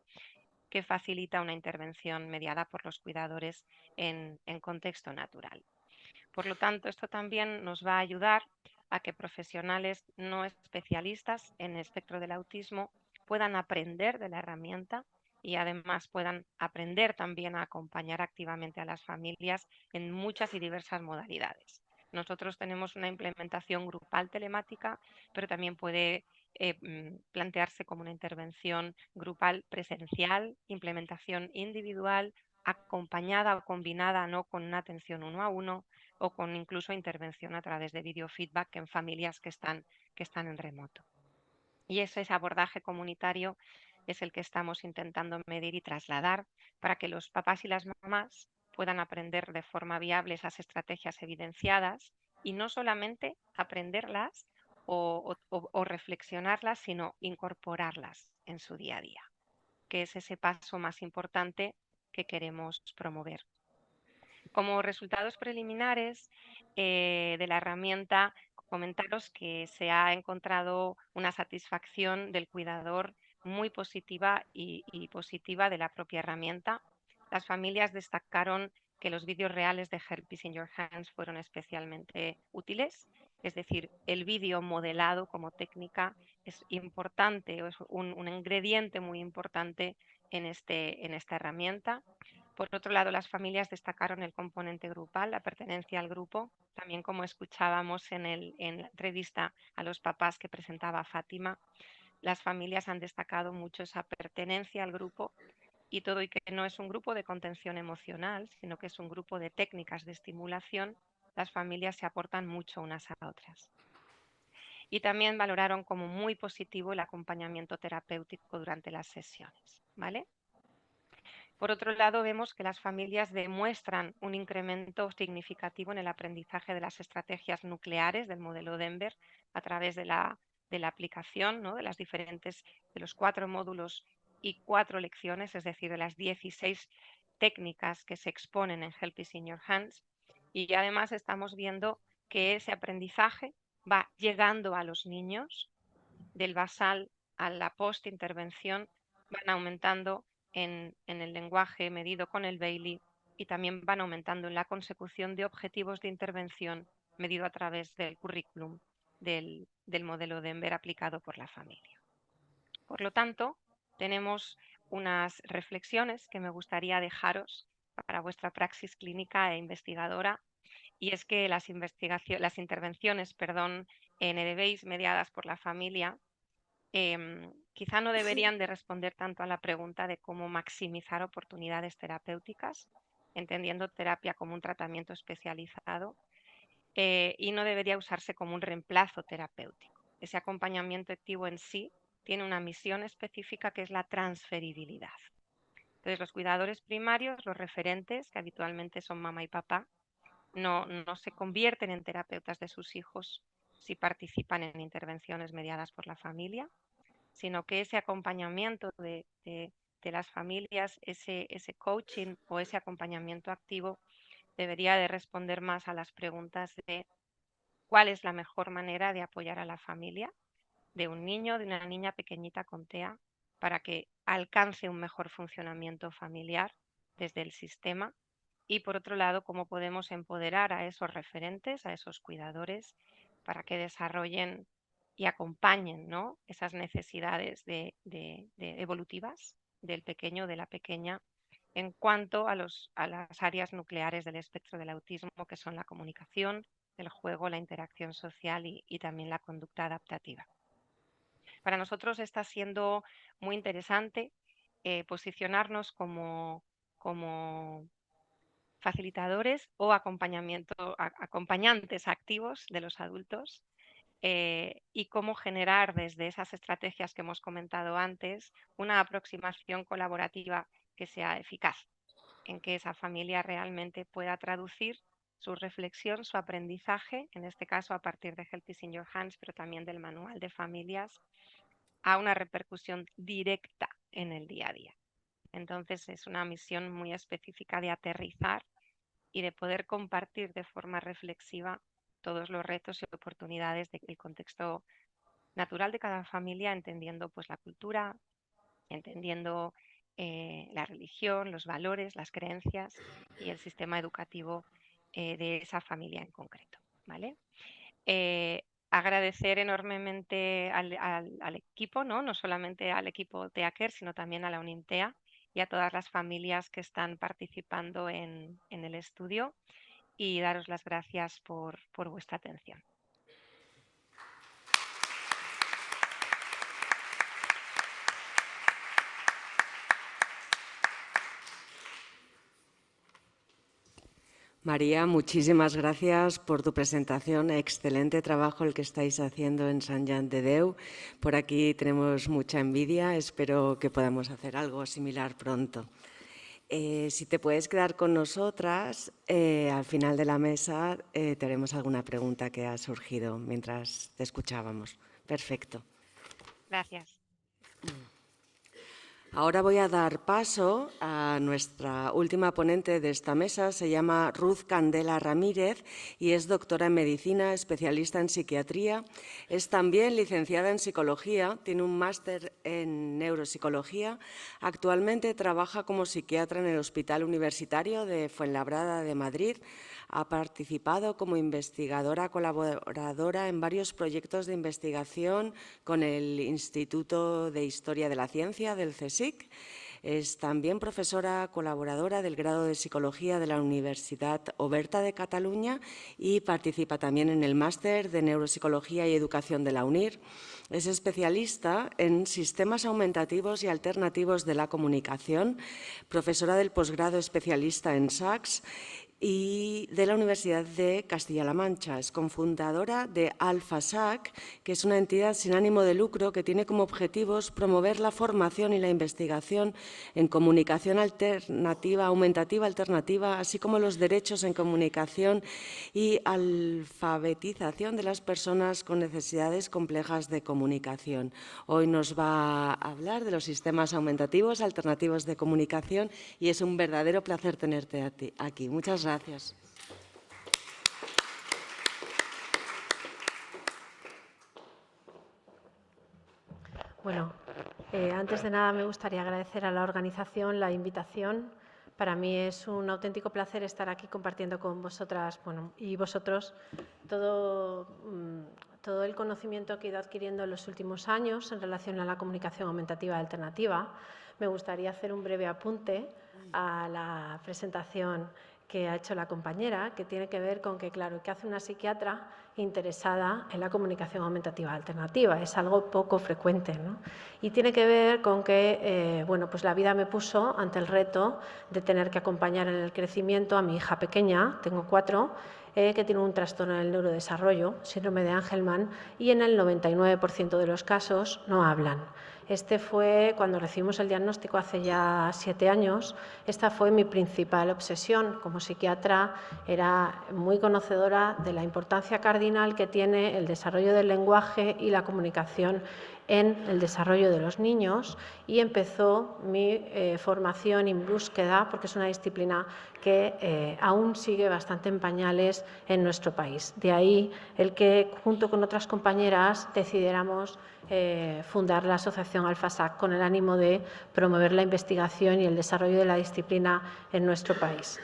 que facilita una intervención mediada por los cuidadores en contexto natural. Por lo tanto, esto también nos va a ayudar a que profesionales no especialistas en el espectro del autismo puedan aprender de la herramienta y además puedan aprender también a acompañar activamente a las familias en muchas y diversas modalidades. Nosotros tenemos una implementación grupal telemática, pero también puede plantearse como una intervención grupal presencial, implementación individual, acompañada o combinada no con una atención 1 a 1 o con incluso intervención a través de biofeedback en familias que están en remoto. Y ese abordaje comunitario es el que estamos intentando medir y trasladar para que los papás y las mamás puedan aprender de forma viable esas estrategias evidenciadas y no solamente aprenderlas o reflexionarlas, sino incorporarlas en su día a día, que es ese paso más importante que queremos promover. Como resultados preliminares de la herramienta, comentaros que se ha encontrado una satisfacción del cuidador muy positiva y positiva de la propia herramienta. Las familias destacaron que los vídeos reales de Help is in Your Hands fueron especialmente útiles, es decir, el vídeo modelado como técnica es importante, es un ingrediente muy importante en esta herramienta. Por otro lado, las familias destacaron el componente grupal, la pertenencia al grupo, también como escuchábamos en la entrevista a los papás que presentaba Fátima, las familias han destacado mucho esa pertenencia al grupo y todo, y que no es un grupo de contención emocional, sino que es un grupo de técnicas de estimulación. Las familias se aportan mucho unas a otras. Y también valoraron como muy positivo el acompañamiento terapéutico durante las sesiones, ¿vale? Por otro lado, vemos que las familias demuestran un incremento significativo en el aprendizaje de las estrategias nucleares del modelo Denver a través de la aplicación, ¿no?, de los 4 módulos y 4 lecciones, es decir, de las 16 técnicas que se exponen en Help is in Your Hands. Y además estamos viendo que ese aprendizaje va llegando a los niños del basal a la post-intervención, van aumentando en el lenguaje medido con el Bailey y también van aumentando en la consecución de objetivos de intervención medido a través del currículum del modelo Denver aplicado por la familia. Por lo tanto, tenemos unas reflexiones que me gustaría dejaros para vuestra praxis clínica e investigadora, y es que las intervenciones en EDBase mediadas por la familia quizá no deberían de responder tanto a la pregunta de cómo maximizar oportunidades terapéuticas, entendiendo terapia como un tratamiento especializado, y no debería usarse como un reemplazo terapéutico. Ese acompañamiento activo en sí tiene una misión específica que es la transferibilidad. Entonces, los cuidadores primarios, los referentes, que habitualmente son mamá y papá, no se convierten en terapeutas de sus hijos si participan en intervenciones mediadas por la familia, sino que ese acompañamiento de las familias, ese coaching o ese acompañamiento activo debería de responder más a las preguntas de cuál es la mejor manera de apoyar a la familia de un niño, de una niña pequeñita con TEA, para que alcance un mejor funcionamiento familiar desde el sistema. Y por otro lado, cómo podemos empoderar a esos referentes, a esos cuidadores, para que desarrollen y acompañen, ¿no?, esas necesidades evolutivas del pequeño o de la pequeña en cuanto a las áreas nucleares del espectro del autismo, que son la comunicación, el juego, la interacción social y también la conducta adaptativa. Para nosotros está siendo muy interesante posicionarnos como facilitadores o acompañantes activos de los adultos, y cómo generar desde esas estrategias que hemos comentado antes una aproximación colaborativa que sea eficaz, en que esa familia realmente pueda traducir su reflexión, su aprendizaje, en este caso a partir de Help is in Your Hands, pero también del manual de familias, a una repercusión directa en el día a día. Entonces es una misión muy específica de aterrizar y de poder compartir de forma reflexiva todos los retos y oportunidades del contexto natural de cada familia, entendiendo pues la cultura, entendiendo la religión, los valores, las creencias y el sistema educativo de esa familia en concreto, ¿vale? Agradecer enormemente al equipo, ¿no? solamente al equipo TEACER, sino también a la UNINTEA y a todas las familias que están participando en el estudio, y daros las gracias por vuestra atención. María, muchísimas gracias por tu presentación. Excelente trabajo el que estáis haciendo en Sant Jan de Déu. Por aquí tenemos mucha envidia. Espero que podamos hacer algo similar pronto. Si te puedes quedar con nosotras, al final de la mesa te haremos alguna pregunta que ha surgido mientras te escuchábamos. Perfecto. Gracias. Ahora voy a dar paso a nuestra última ponente de esta mesa. Se llama Ruth Candela Ramírez y es doctora en medicina, especialista en psiquiatría. Es también licenciada en psicología, tiene un máster en neuropsicología. Actualmente trabaja como psiquiatra en el Hospital Universitario de Fuenlabrada de Madrid. Ha participado como investigadora colaboradora en varios proyectos de investigación con el Instituto de Historia de la Ciencia del CSIC. Es también profesora colaboradora del grado de Psicología de la Universidad Oberta de Cataluña y participa también en el máster de Neuropsicología y Educación de la UNIR. Es especialista en sistemas aumentativos y alternativos de la comunicación, profesora del posgrado especialista en SACS y de la Universidad de Castilla-La Mancha. Es cofundadora de AlphaSAC, que es una entidad sin ánimo de lucro que tiene como objetivos promover la formación y la investigación en comunicación alternativa, aumentativa alternativa, así como los derechos en comunicación y alfabetización de las personas con necesidades complejas de comunicación. Hoy nos va a hablar de los sistemas aumentativos alternativos de comunicación y es un verdadero placer tenerte aquí. Muchas gracias. Bueno, antes de nada me gustaría agradecer a la organización la invitación. Para mí es un auténtico placer estar aquí compartiendo con vosotras y vosotros todo el conocimiento que he ido adquiriendo en los últimos años en relación a la comunicación aumentativa alternativa. Me gustaría hacer un breve apunte a la presentación que ha hecho la compañera, que tiene que ver con que, claro, ¿qué hace una psiquiatra interesada en la comunicación aumentativa alternativa? Es algo poco frecuente, ¿no? Y tiene que ver con que, pues la vida me puso ante el reto de tener que acompañar en el crecimiento a mi hija pequeña, tengo 4, que tiene un trastorno del neurodesarrollo, síndrome de Angelman, y en el 99% de los casos no hablan. Este fue, cuando recibimos el diagnóstico hace ya 7 años, esta fue mi principal obsesión. Como psiquiatra era muy conocedora de la importancia cardinal que tiene el desarrollo del lenguaje y la comunicación en el desarrollo de los niños, y empezó mi formación y búsqueda, porque es una disciplina que aún sigue bastante en pañales en nuestro país. De ahí el que, junto con otras compañeras, decidiéramos fundar la asociación AlphaSAC con el ánimo de promover la investigación y el desarrollo de la disciplina en nuestro país.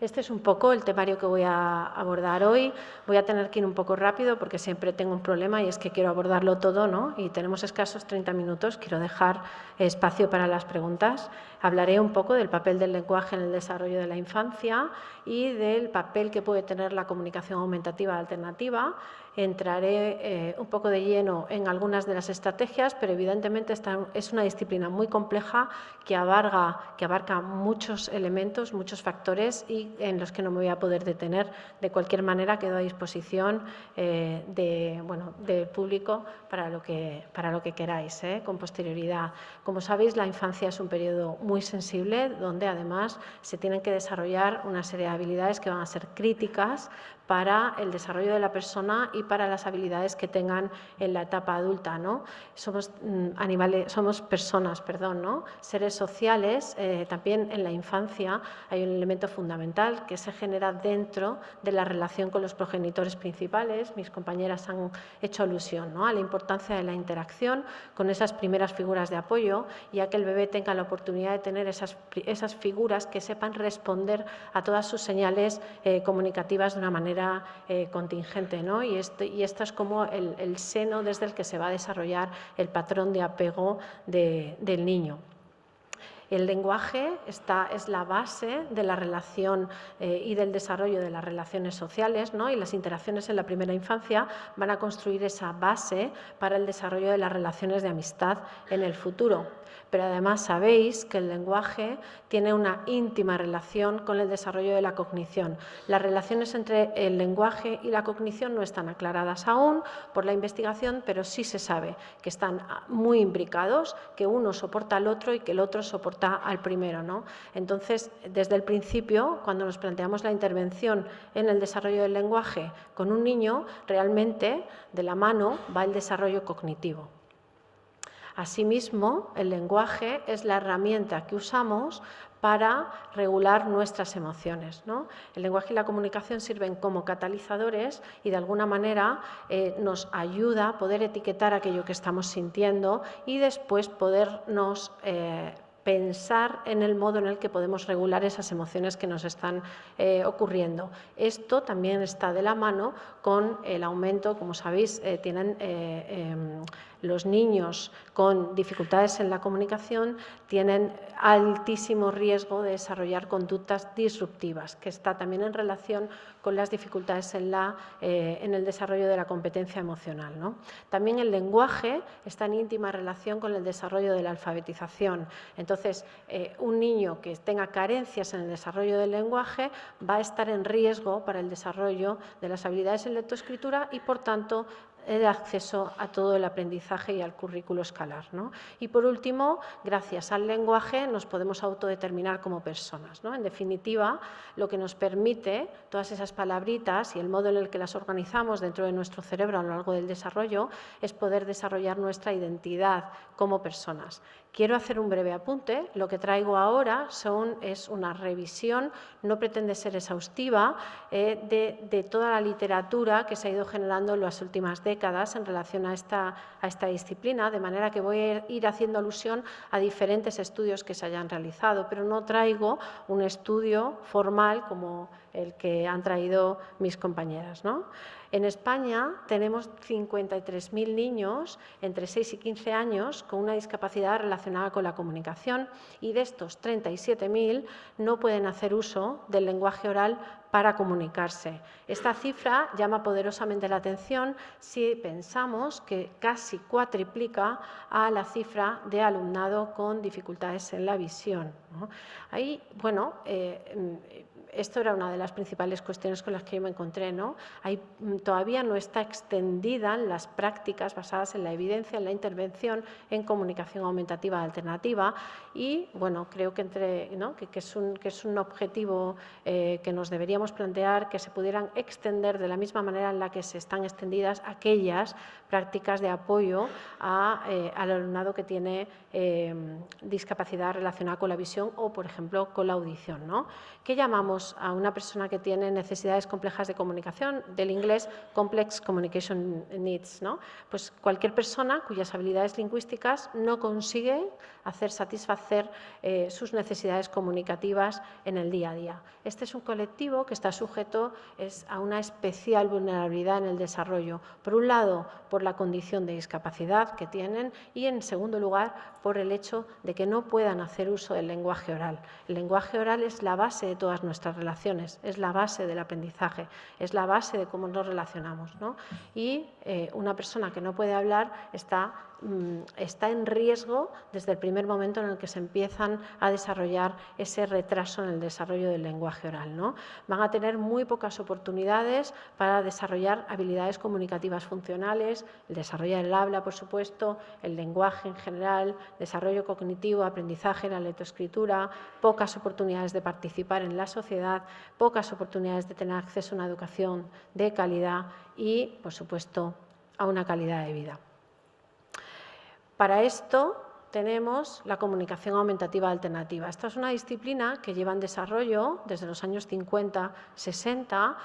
Este es un poco el temario que voy a abordar hoy. Voy a tener que ir un poco rápido porque siempre tengo un problema y es que quiero abordarlo todo, ¿no? Y tenemos escasos 30 minutos. Quiero dejar espacio para las preguntas. Hablaré un poco del papel del lenguaje en el desarrollo de la infancia y del papel que puede tener la comunicación aumentativa alternativa. Entraré un poco de lleno en algunas de las estrategias, pero evidentemente esta es una disciplina muy compleja que abarca muchos elementos, muchos factores y en los que no me voy a poder detener. De cualquier manera, quedo a disposición del público para lo que queráis, con posterioridad. Como sabéis, la infancia es un periodo muy sensible, donde además se tienen que desarrollar una serie de habilidades que van a ser críticas para el desarrollo de la persona y para las habilidades que tengan en la etapa adulta, ¿no? Somos personas, ¿no? Seres sociales. También en la infancia hay un elemento fundamental que se genera dentro de la relación con los progenitores principales. Mis compañeras han hecho alusión, ¿no?, a la importancia de la interacción con esas primeras figuras de apoyo, y a que el bebé tenga la oportunidad de tener esas figuras que sepan responder a todas sus señales comunicativas de una manera contingente, ¿no? Y esto es como el seno desde el que se va a desarrollar el patrón de apego del niño. El lenguaje es la base de la relación y del desarrollo de las relaciones sociales, ¿no? Y las interacciones en la primera infancia van a construir esa base para el desarrollo de las relaciones de amistad en el futuro. Pero además sabéis que el lenguaje tiene una íntima relación con el desarrollo de la cognición. Las relaciones entre el lenguaje y la cognición no están aclaradas aún por la investigación, pero sí se sabe que están muy imbricados, que uno soporta al otro y que el otro soporta al primero, ¿no? Entonces, desde el principio, cuando nos planteamos la intervención en el desarrollo del lenguaje con un niño, realmente de la mano va el desarrollo cognitivo. Asimismo, el lenguaje es la herramienta que usamos para regular nuestras emociones, ¿no? El lenguaje y la comunicación sirven como catalizadores y de alguna manera nos ayuda a poder etiquetar aquello que estamos sintiendo y después podernos pensar en el modo en el que podemos regular esas emociones que nos están ocurriendo. Esto también está de la mano con el aumento, como sabéis, tienen los niños con dificultades en la comunicación tienen altísimo riesgo de desarrollar conductas disruptivas, que está también en relación con las dificultades en el desarrollo de la competencia emocional, ¿no? También el lenguaje está en íntima relación con el desarrollo de la alfabetización. Entonces, un niño que tenga carencias en el desarrollo del lenguaje va a estar en riesgo para el desarrollo de las habilidades en lectoescritura y, por tanto, el acceso a todo el aprendizaje y al currículo escolar, ¿no? Y por último, gracias al lenguaje nos podemos autodeterminar como personas, ¿no? En definitiva, lo que nos permite todas esas palabritas y el modo en el que las organizamos dentro de nuestro cerebro a lo largo del desarrollo es poder desarrollar nuestra identidad como personas. Quiero hacer un breve apunte. Lo que traigo ahora es una revisión, no pretende ser exhaustiva, de toda la literatura que se ha ido generando en las últimas décadas en relación a esta disciplina, de manera que voy a ir haciendo alusión a diferentes estudios que se hayan realizado, pero no traigo un estudio formal como el que han traído mis compañeras, ¿no? En España tenemos 53.000 niños entre 6 y 15 años con una discapacidad relacionada con la comunicación y de estos 37.000 no pueden hacer uso del lenguaje oral para comunicarse. Esta cifra llama poderosamente la atención si pensamos que casi cuatriplica a la cifra de alumnado con dificultades en la visión, ¿no? Ahí, bueno, esto era una de las principales cuestiones con las que yo me encontré, ¿no? Todavía no está extendida las prácticas basadas en la evidencia, en la intervención en comunicación aumentativa alternativa y, bueno, creo que, que es un objetivo que nos deberíamos plantear que se pudieran extender de la misma manera en la que se están extendidas aquellas prácticas de apoyo al alumnado que tiene discapacidad relacionada con la visión o, por ejemplo, con la audición, ¿no? ¿Qué llamamos a una persona que tiene necesidades complejas de comunicación? Del inglés Complex Communication Needs, ¿no? Pues cualquier persona cuyas habilidades lingüísticas no consigue satisfacer sus necesidades comunicativas en el día a día. Este es un colectivo que está sujeto a una especial vulnerabilidad en el desarrollo. Por un lado, por la condición de discapacidad que tienen y, en segundo lugar, por el hecho de que no puedan hacer uso del lenguaje oral. El lenguaje oral es la base de todas nuestras relaciones, es la base del aprendizaje, es la base de cómo nos relacionamos, ¿no? Y una persona que no puede hablar está en riesgo desde el primer momento en el que se empiezan a desarrollar ese retraso en el desarrollo del lenguaje oral, ¿no? Van a tener muy pocas oportunidades para desarrollar habilidades comunicativas funcionales, el desarrollo del habla, por supuesto, el lenguaje en general, desarrollo cognitivo, aprendizaje, la lectoescritura, pocas oportunidades de participar en la sociedad edad, pocas oportunidades de tener acceso a una educación de calidad y, por supuesto, a una calidad de vida. Para esto tenemos la comunicación aumentativa alternativa. Esta es una disciplina que lleva en desarrollo desde los años 50-60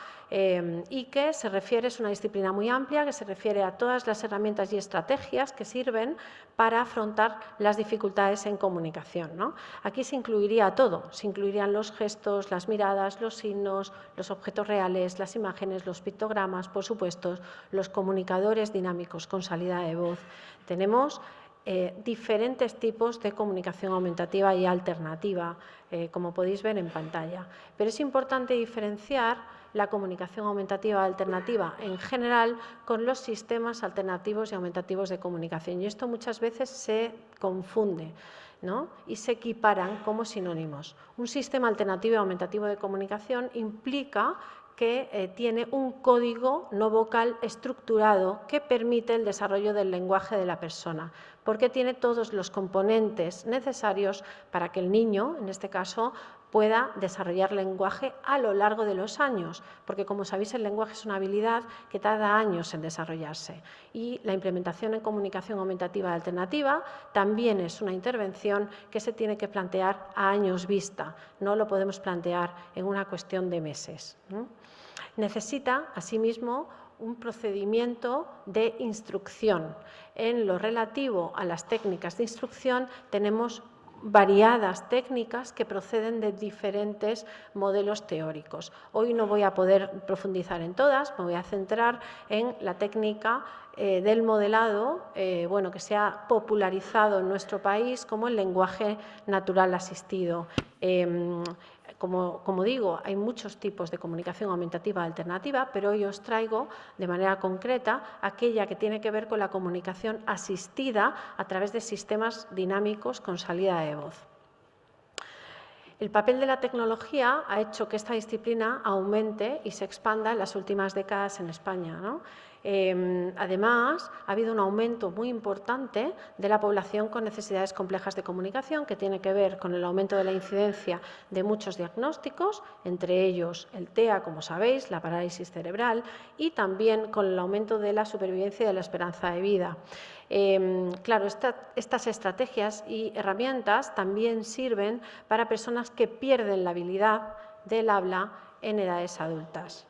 y que se refiere, es una disciplina muy amplia, que se refiere a todas las herramientas y estrategias que sirven para afrontar las dificultades en comunicación, ¿no? Aquí se incluiría todo, se incluirían los gestos, las miradas, los signos, los objetos reales, las imágenes, los pictogramas, por supuesto, los comunicadores dinámicos con salida de voz. Tenemos diferentes tipos de comunicación aumentativa y alternativa, como podéis ver en pantalla. Pero es importante diferenciar la comunicación aumentativa alternativa en general con los sistemas alternativos y aumentativos de comunicación. Y esto muchas veces se confunde, ¿no? Y se equiparan como sinónimos. Un sistema alternativo y aumentativo de comunicación implica que tiene un código no vocal estructurado que permite el desarrollo del lenguaje de la persona, porque tiene todos los componentes necesarios para que el niño, en este caso, pueda desarrollar lenguaje a lo largo de los años, porque como sabéis el lenguaje es una habilidad que tarda años en desarrollarse y la implementación en comunicación aumentativa alternativa también es una intervención que se tiene que plantear a años vista, no lo podemos plantear en una cuestión de meses, ¿no? Necesita, asimismo, un procedimiento de instrucción. En lo relativo a las técnicas de instrucción tenemos variadas técnicas que proceden de diferentes modelos teóricos. Hoy no voy a poder profundizar en todas, me voy a centrar en la técnica del modelado, que se ha popularizado en nuestro país como el lenguaje natural asistido. Como digo, hay muchos tipos de comunicación aumentativa alternativa, pero hoy os traigo de manera concreta aquella que tiene que ver con la comunicación asistida a través de sistemas dinámicos con salida de voz. El papel de la tecnología ha hecho que esta disciplina aumente y se expanda en las últimas décadas en España, ¿no? Además, ha habido un aumento muy importante de la población con necesidades complejas de comunicación, que tiene que ver con el aumento de la incidencia de muchos diagnósticos, entre ellos el TEA, como sabéis, la parálisis cerebral, y también con el aumento de la supervivencia y de la esperanza de vida. Claro, estas estrategias y herramientas también sirven para personas que pierden la habilidad del habla en edades adultas.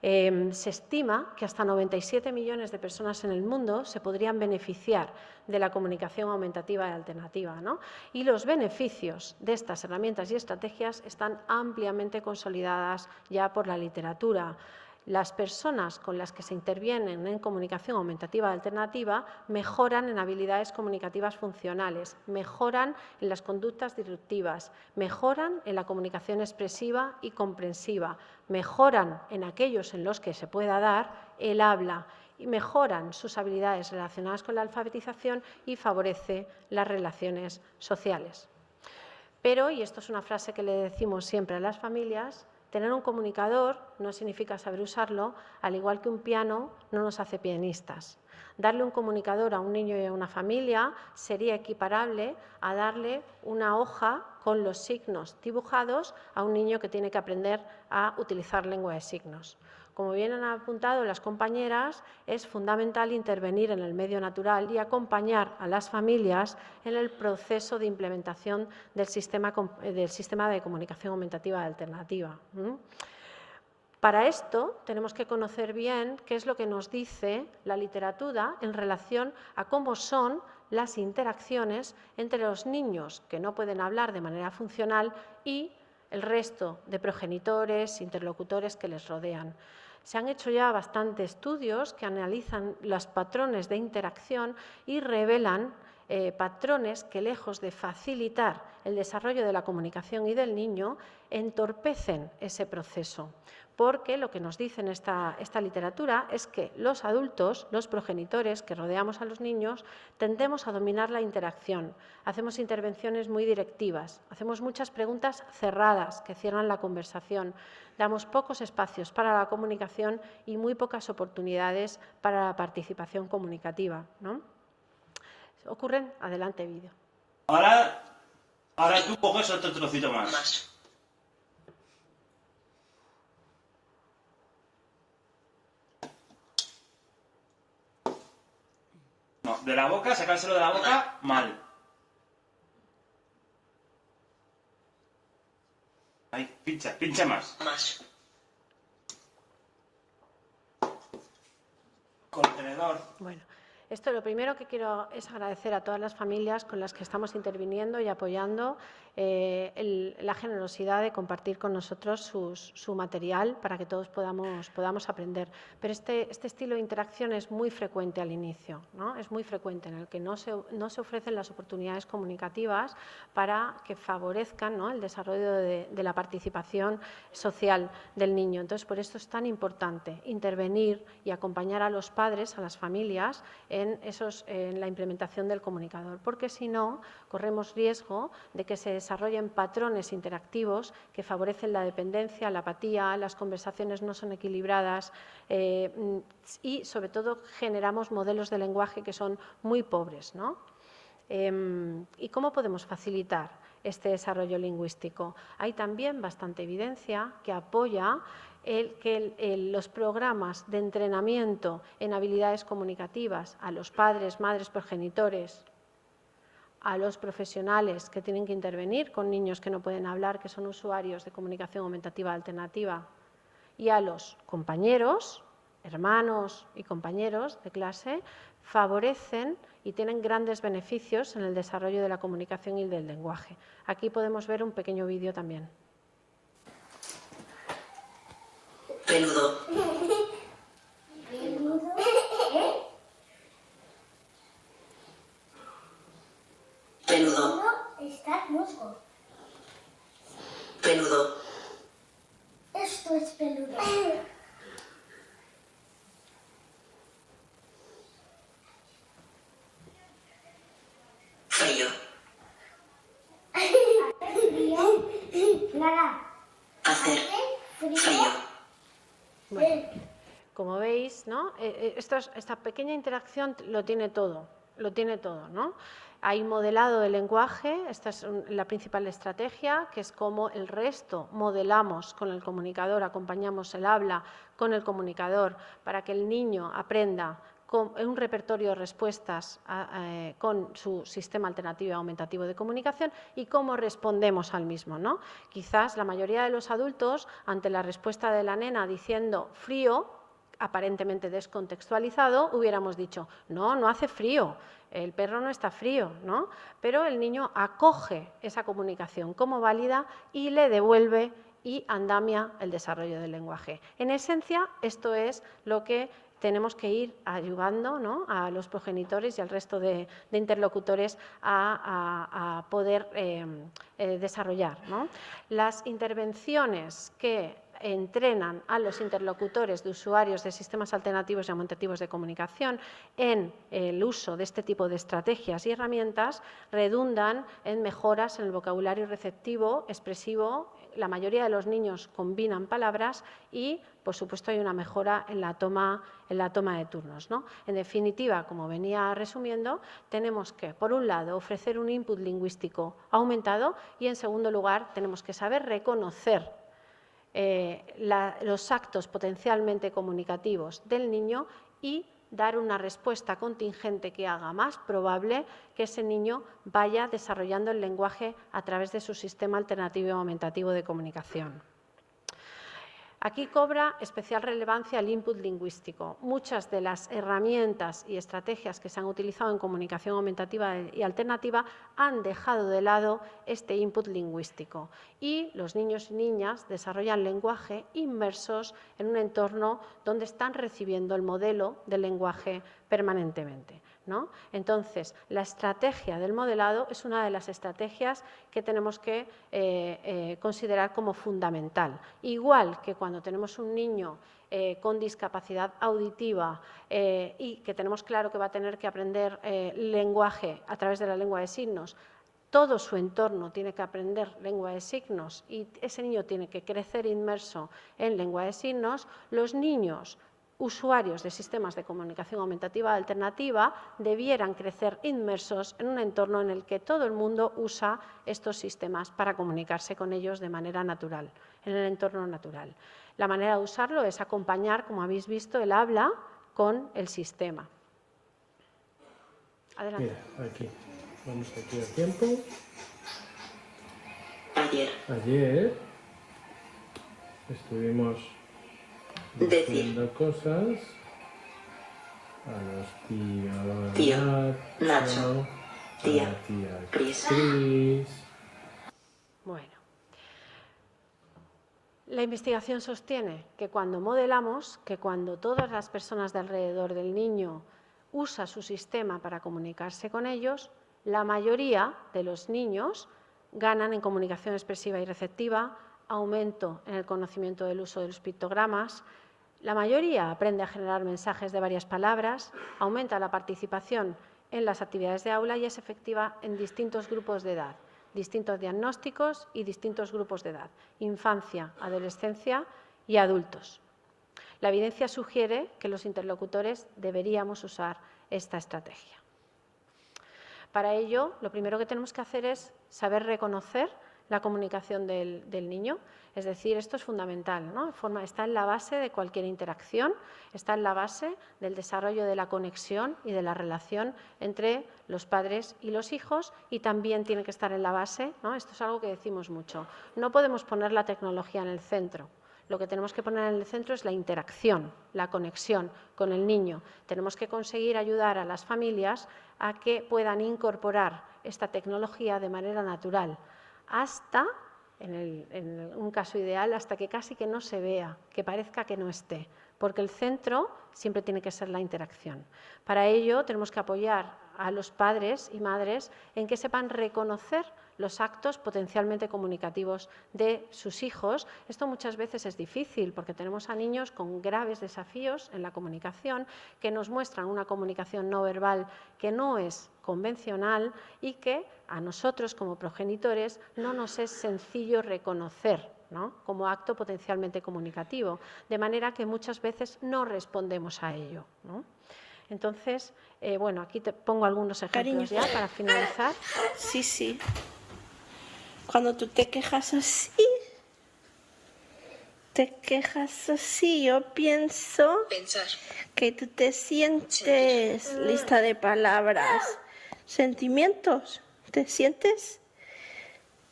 Se estima que hasta 97 millones de personas en el mundo se podrían beneficiar de la comunicación aumentativa y alternativa, ¿no? Y los beneficios de estas herramientas y estrategias están ampliamente consolidadas ya por la literatura. Las personas con las que se intervienen en comunicación aumentativa alternativa mejoran en habilidades comunicativas funcionales, mejoran en las conductas disruptivas, mejoran en la comunicación expresiva y comprensiva, mejoran en aquellos en los que se pueda dar el habla y mejoran sus habilidades relacionadas con la alfabetización y favorece las relaciones sociales. Pero, y esto es una frase que le decimos siempre a las familias, tener un comunicador no significa saber usarlo, al igual que un piano no nos hace pianistas. Darle un comunicador a un niño y a una familia sería equiparable a darle una hoja con los signos dibujados a un niño que tiene que aprender a utilizar lengua de signos. Como bien han apuntado las compañeras, es fundamental intervenir en el medio natural y acompañar a las familias en el proceso de implementación del sistema de comunicación aumentativa alternativa. Para esto tenemos que conocer bien qué es lo que nos dice la literatura en relación a cómo son las interacciones entre los niños que no pueden hablar de manera funcional y el resto de progenitores, interlocutores que les rodean. Se han hecho ya bastantes estudios que analizan los patrones de interacción y revelan patrones que, lejos de facilitar el desarrollo de la comunicación y del niño, entorpecen ese proceso. Porque lo que nos dice esta literatura es que los adultos, los progenitores que rodeamos a los niños, tendemos a dominar la interacción. Hacemos intervenciones muy directivas, hacemos muchas preguntas cerradas que cierran la conversación, damos pocos espacios para la comunicación y muy pocas oportunidades para la participación comunicativa, ¿no? Ocurren, adelante vídeo. Ahora tú coges otro trocito más. No, de la boca, sacárselo de la boca, mal. Ahí, pincha más. Más. Con el tenedor. Bueno, esto lo primero que quiero es agradecer a todas las familias con las que estamos interviniendo y apoyando la generosidad de compartir con nosotros su material para que todos podamos aprender. Pero este estilo de interacción es muy frecuente al inicio, ¿no? Es muy frecuente, en el que no se ofrecen las oportunidades comunicativas para que favorezcan, ¿no?, el desarrollo de la participación social del niño. Entonces, por esto es tan importante intervenir y acompañar a los padres, a las familias, en la implementación del comunicador, porque si no, corremos riesgo de que se desarrollen patrones interactivos que favorecen la dependencia, la apatía, las conversaciones no son equilibradas y, sobre todo, generamos modelos de lenguaje que son muy pobres, ¿no? ¿Y cómo podemos facilitar este desarrollo lingüístico? Hay también bastante evidencia que apoya los programas de entrenamiento en habilidades comunicativas a los padres, madres, progenitores, a los profesionales que tienen que intervenir con niños que no pueden hablar, que son usuarios de comunicación aumentativa alternativa, y a los compañeros, hermanos y compañeros de clase, favorecen y tienen grandes beneficios en el desarrollo de la comunicación y del lenguaje. Aquí podemos ver un pequeño vídeo también. Peludo. Peludo. Estás musgo. Peludo. Esto es peludo. Frío. Nada. Hacer. Frío. Bueno, como veis, ¿no? Esta pequeña interacción lo tiene todo, ¿no? Hay modelado del lenguaje, esta es la principal estrategia, que es cómo el resto modelamos con el comunicador, acompañamos el habla con el comunicador para que el niño aprenda con un repertorio de respuestas con su sistema alternativo y aumentativo de comunicación y cómo respondemos al mismo, ¿no? Quizás la mayoría de los adultos, ante la respuesta de la nena diciendo frío, aparentemente descontextualizado, hubiéramos dicho, no, no hace frío, el perro no está frío, ¿no? Pero el niño acoge esa comunicación como válida y le devuelve y andamia el desarrollo del lenguaje. En esencia, esto es lo que tenemos que ir ayudando, ¿no?, a los progenitores y al resto de interlocutores a poder desarrollar, ¿no? Las intervenciones que entrenan a los interlocutores de usuarios de sistemas alternativos y aumentativos de comunicación en el uso de este tipo de estrategias y herramientas redundan en mejoras en el vocabulario receptivo, expresivo. La mayoría de los niños combinan palabras y, por supuesto, hay una mejora en la toma de turnos, ¿no? En definitiva, como venía resumiendo, tenemos que, por un lado, ofrecer un input lingüístico aumentado y, en segundo lugar, tenemos que saber reconocer los actos potencialmente comunicativos del niño y dar una respuesta contingente que haga más probable que ese niño vaya desarrollando el lenguaje a través de su sistema alternativo y aumentativo de comunicación. Aquí cobra especial relevancia el input lingüístico. Muchas de las herramientas y estrategias que se han utilizado en comunicación aumentativa y alternativa han dejado de lado este input lingüístico y los niños y niñas desarrollan lenguaje inmersos en un entorno donde están recibiendo el modelo del lenguaje permanentemente, ¿no? Entonces, la estrategia del modelado es una de las estrategias que tenemos que considerar como fundamental. Igual que cuando tenemos un niño con discapacidad auditiva y que tenemos claro que va a tener que aprender lenguaje a través de la lengua de signos, todo su entorno tiene que aprender lengua de signos y ese niño tiene que crecer inmerso en lengua de signos. Los niños usuarios de sistemas de comunicación aumentativa alternativa debieran crecer inmersos en un entorno en el que todo el mundo usa estos sistemas para comunicarse con ellos de manera natural, en el entorno natural. La manera de usarlo es acompañar, como habéis visto, el habla con el sistema. Adelante. Mira, aquí. Vamos aquí al tiempo. Ayer. Estuvimos Decir. diciendo cosas a los Tío Nacho, Nacho, a tía la tía Cris. Bueno. La investigación sostiene que cuando modelamos, que cuando todas las personas de alrededor del niño usa su sistema para comunicarse con ellos, la mayoría de los niños ganan en comunicación expresiva y receptiva, aumento en el conocimiento del uso de los pictogramas, la mayoría aprende a generar mensajes de varias palabras, aumenta la participación en las actividades de aula y es efectiva en distintos grupos de edad, distintos diagnósticos y distintos grupos de edad, infancia, adolescencia y adultos. La evidencia sugiere que los interlocutores deberíamos usar esta estrategia. Para ello, lo primero que tenemos que hacer es saber reconocer la comunicación del niño. Es decir, esto es fundamental, ¿no? Está en la base de cualquier interacción, está en la base del desarrollo de la conexión y de la relación entre los padres y los hijos y también tiene que estar en la base, ¿no? Esto es algo que decimos mucho. No podemos poner la tecnología en el centro. Lo que tenemos que poner en el centro es la interacción, la conexión con el niño. Tenemos que conseguir ayudar a las familias a que puedan incorporar esta tecnología de manera natural, hasta, en un caso ideal, hasta que casi que no se vea, que parezca que no esté, porque el centro siempre tiene que ser la interacción. Para ello tenemos que apoyar a los padres y madres en que sepan reconocer los actos potencialmente comunicativos de sus hijos. Esto muchas veces es difícil porque tenemos a niños con graves desafíos en la comunicación que nos muestran una comunicación no verbal que no es convencional y que a nosotros como progenitores no nos es sencillo reconocer, ¿no?, como acto potencialmente comunicativo, de manera que muchas veces no respondemos a ello, ¿no? Entonces, bueno, aquí te pongo algunos ejemplos ya para finalizar. Sí, sí. Cuando tú te quejas así, yo pienso Pensar. que tú te sientes lista de palabras, sentimientos, ¿te sientes?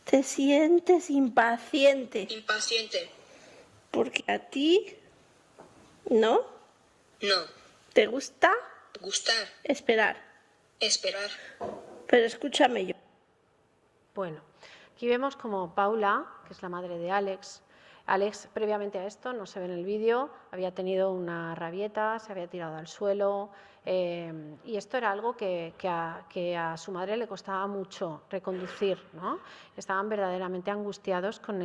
Te sientes impaciente, Impaciente. porque a ti, ¿no? No. ¿Te gusta Gustar. esperar? Esperar. Pero escúchame yo. Bueno, aquí vemos como Paula, que es la madre de Alex, previamente a esto, no se ve en el vídeo, había tenido una rabieta, se había tirado al suelo y esto era algo que a su madre le costaba mucho reconducir, ¿no? Estaban verdaderamente angustiados con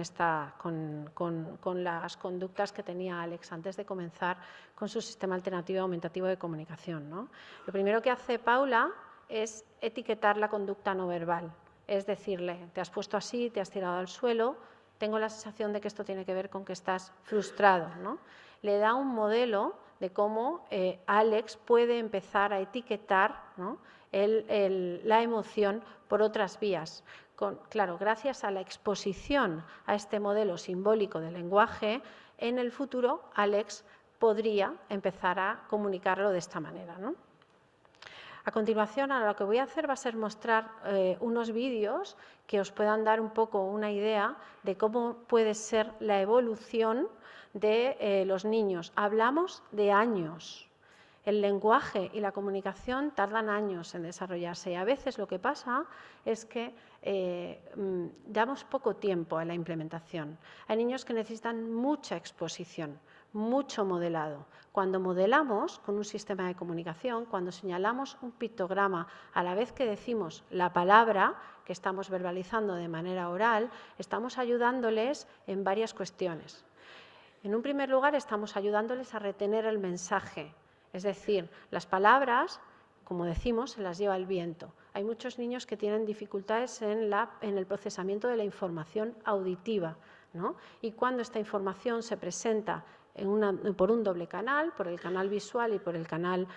las conductas que tenía Alex antes de comenzar con su sistema alternativo aumentativo de comunicación, ¿no? Lo primero que hace Paula es etiquetar la conducta no verbal, es decirle, te has puesto así, te has tirado al suelo, tengo la sensación de que esto tiene que ver con que estás frustrado, ¿no? Le da un modelo de cómo Alex puede empezar a etiquetar, ¿no?, la emoción por otras vías. Claro, gracias a la exposición a este modelo simbólico del lenguaje, en el futuro Alex podría empezar a comunicarlo de esta manera, ¿no? A continuación, ahora lo que voy a hacer va a ser mostrar unos vídeos que os puedan dar un poco una idea de cómo puede ser la evolución de los niños. Hablamos de años. El lenguaje y la comunicación tardan años en desarrollarse y a veces lo que pasa es que damos poco tiempo a la implementación. Hay niños que necesitan mucha exposición, mucho modelado. Cuando modelamos con un sistema de comunicación, cuando señalamos un pictograma a la vez que decimos la palabra que estamos verbalizando de manera oral, estamos ayudándoles en varias cuestiones. En un primer lugar, estamos ayudándoles a retener el mensaje, es decir, las palabras, como decimos, se las lleva el viento. Hay muchos niños que tienen dificultades en el procesamiento de la información auditiva, ¿no? Y cuando esta información se presenta por un doble canal, por el canal visual y por el canal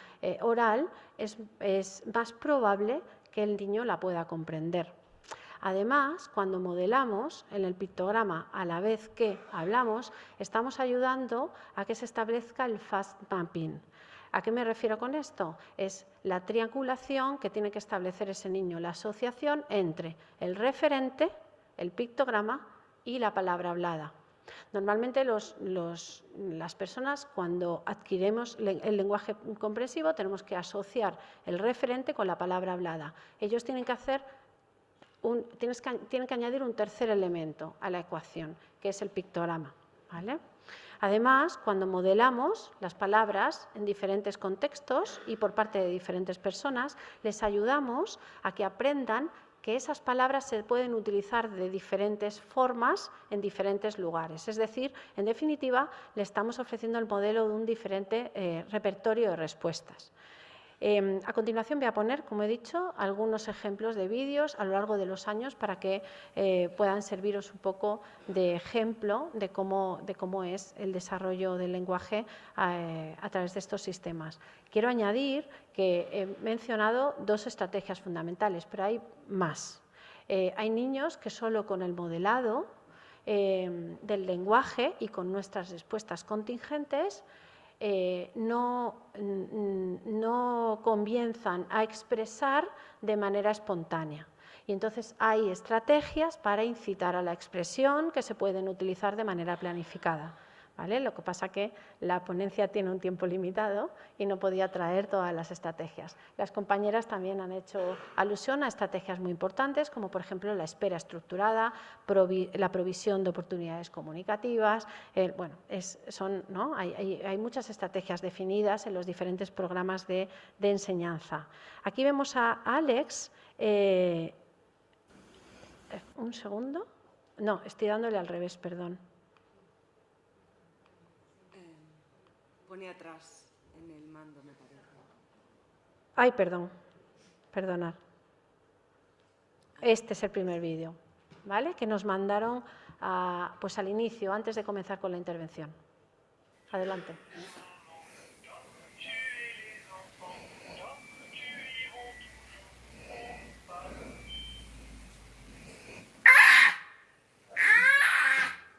oral, es más probable que el niño la pueda comprender. Además, cuando modelamos en el pictograma a la vez que hablamos, estamos ayudando a que se establezca el fast mapping. ¿A qué me refiero con esto? Es la triangulación que tiene que establecer ese niño, la asociación entre el referente, el pictograma y la palabra hablada. Normalmente las personas, cuando adquirimos el lenguaje comprensivo, tenemos que asociar el referente con la palabra hablada. Ellos tienen que tienen que añadir un tercer elemento a la ecuación, que es el pictograma, ¿vale? Además, cuando modelamos las palabras en diferentes contextos y por parte de diferentes personas, les ayudamos a que aprendan que esas palabras se pueden utilizar de diferentes formas en diferentes lugares. Es decir, en definitiva, le estamos ofreciendo el modelo de un diferente repertorio de respuestas. A continuación voy a poner, como he dicho, algunos ejemplos de vídeos a lo largo de los años para que puedan serviros un poco de ejemplo de cómo es el desarrollo del lenguaje a través de estos sistemas. Quiero añadir que he mencionado dos estrategias fundamentales, pero hay más. Hay niños que solo con el modelado del lenguaje y con nuestras respuestas contingentes no comienzan a expresar de manera espontánea. Y entonces hay estrategias para incitar a la expresión que se pueden utilizar de manera planificada, ¿vale? Lo que pasa que la ponencia tiene un tiempo limitado y no podía traer todas las estrategias. Las compañeras también han hecho alusión a estrategias muy importantes, como por ejemplo la espera estructurada, la provisión de oportunidades comunicativas. Bueno, ¿no? Hay muchas estrategias definidas en los diferentes programas de enseñanza. Aquí vemos a Alex. Un segundo. No, estoy dándole al revés, perdón. Pone atrás en el mando, me parece. Ay, perdón. Perdonad. Este es el primer vídeo, ¿vale? Que nos mandaron pues al inicio, antes de comenzar con la intervención. Adelante.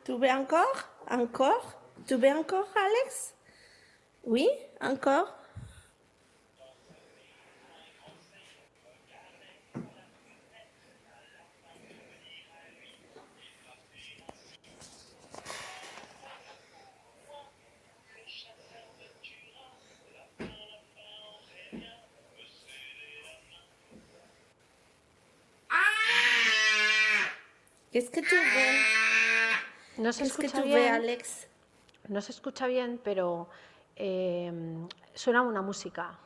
Tu veux encore? Encore? Tu veux encore, Alex? Oui, encore? Qu'est-ce que tu veux? No se Qu'est-ce que escucha tu veux, bien, Alex? no se escucha bien, pero suena una música,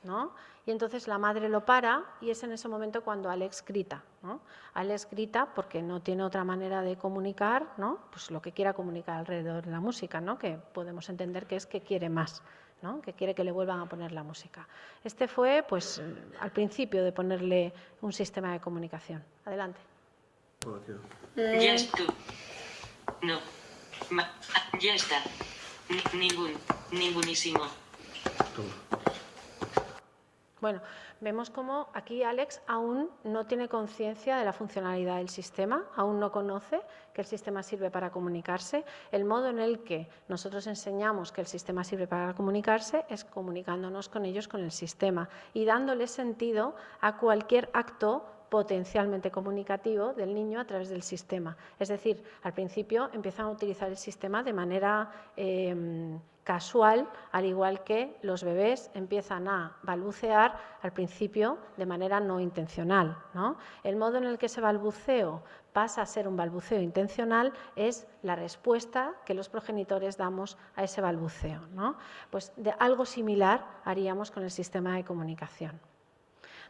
¿no? Y entonces la madre lo para y es en ese momento cuando Alex grita, ¿no? Alex grita porque no tiene otra manera de comunicar, ¿no? Pues lo que quiera comunicar alrededor de la música, ¿no? Que podemos entender que es que quiere más, ¿no? Que quiere que le vuelvan a poner la música. Este fue, pues, al principio de ponerle un sistema de comunicación. Adelante. Ya está. No. Ya está. Ningunísimo. Bueno, vemos cómo aquí Alex aún no tiene conciencia de la funcionalidad del sistema, aún no conoce que el sistema sirve para comunicarse. El modo en el que nosotros enseñamos que el sistema sirve para comunicarse es comunicándonos con ellos, con el sistema, y dándole sentido a cualquier acto potencialmente comunicativo del niño a través del sistema. Es decir, al principio empiezan a utilizar el sistema de manera casual, al igual que los bebés empiezan a balbucear al principio de manera no intencional, ¿no? El modo en el que ese balbuceo pasa a ser un balbuceo intencional es la respuesta que los progenitores damos a ese balbuceo, ¿no? Pues de algo similar haríamos con el sistema de comunicación.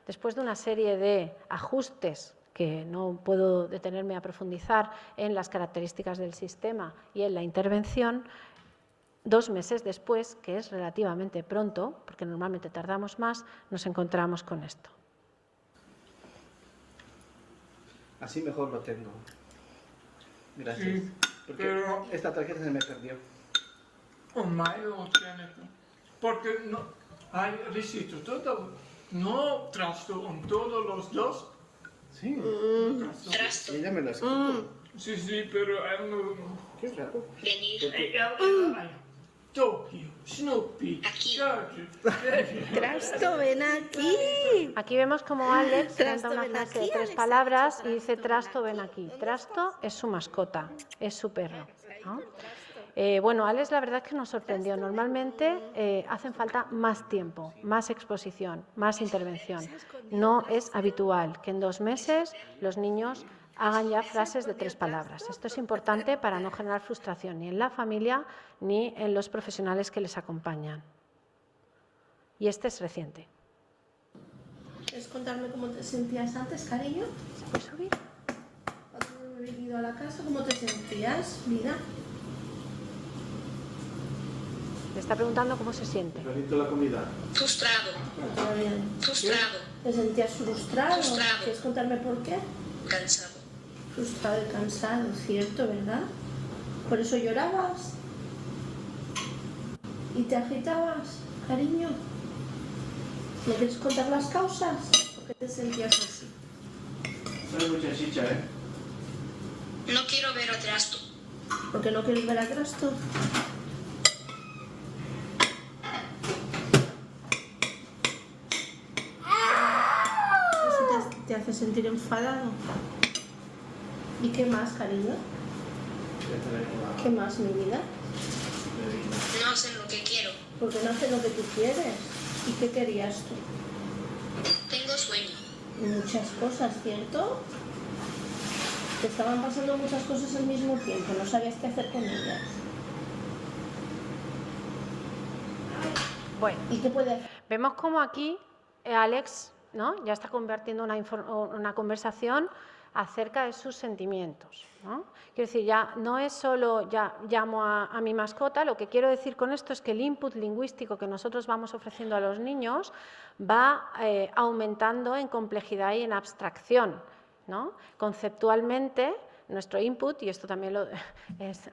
Después de una serie de ajustes que no puedo detenerme a profundizar en las características del sistema y en la intervención, 2 meses después, que es relativamente pronto, porque normalmente tardamos más, nos encontramos con esto. Así mejor lo tengo. Gracias. Sí, porque pero esta tarjeta se me perdió. ormai lo tiene. Porque no, hai riuscito todo, no trasto con todos los dos. Sí. Trasto. Ella me lo escrito. Sí, sí, pero Qué raro. Venir. Tokio, Snoopy, George. Trasto, ven aquí. Aquí vemos como Alex Trasto, canta una ven frase aquí, de 3 Alex, palabras Trasto, y dice ven Trasto, ven aquí. Trasto es su mascota, es su perro, ¿no? Bueno, Alex la verdad es que nos sorprendió. Normalmente hacen falta más tiempo, más exposición, más intervención. No es habitual que en 2 meses los niños hagan ya frases de 3 palabras. Esto es importante para no generar frustración ni en la familia ni en los profesionales que les acompañan. Y este es reciente. ¿Quieres contarme cómo te sentías antes, cariño? ¿Se puede subir? Cuando he venido a la casa, ¿cómo te sentías, vida? Le está preguntando cómo se siente. Repito la comida. Frustrado. Todavía. Frustrado. ¿Te sentías frustrado? Frustrado. ¿Quieres contarme por qué? Cansado. Frustrado y cansado, cierto, ¿verdad? ¿Por eso llorabas? ¿Y te agitabas, cariño? ¿Me quieres contar las causas? ¿Por qué te sentías así? No hay mucha chicha, ¿eh? No quiero ver a Trasto. ¿Por qué no quieres ver a Trasto? Eso te hace sentir enfadado. ¿Y qué más, cariño? ¿Qué más, mi vida? No hacen lo que quiero. Porque no hacen lo que tú quieres. ¿Y qué querías tú? Tengo sueño. Muchas cosas, ¿cierto? Te estaban pasando muchas cosas al mismo tiempo, no sabías qué hacer con ellas. Bueno, ¿Y qué puede hacer? vemos como aquí Alex, ¿no?, ya está convirtiendo una conversación acerca de sus sentimientos, ¿no? Quiero decir, ya no es solo ya llamo a mi mascota, lo que quiero decir con esto es que el input lingüístico que nosotros vamos ofreciendo a los niños va aumentando en complejidad y en abstracción, ¿no? Conceptualmente, nuestro input, y esto también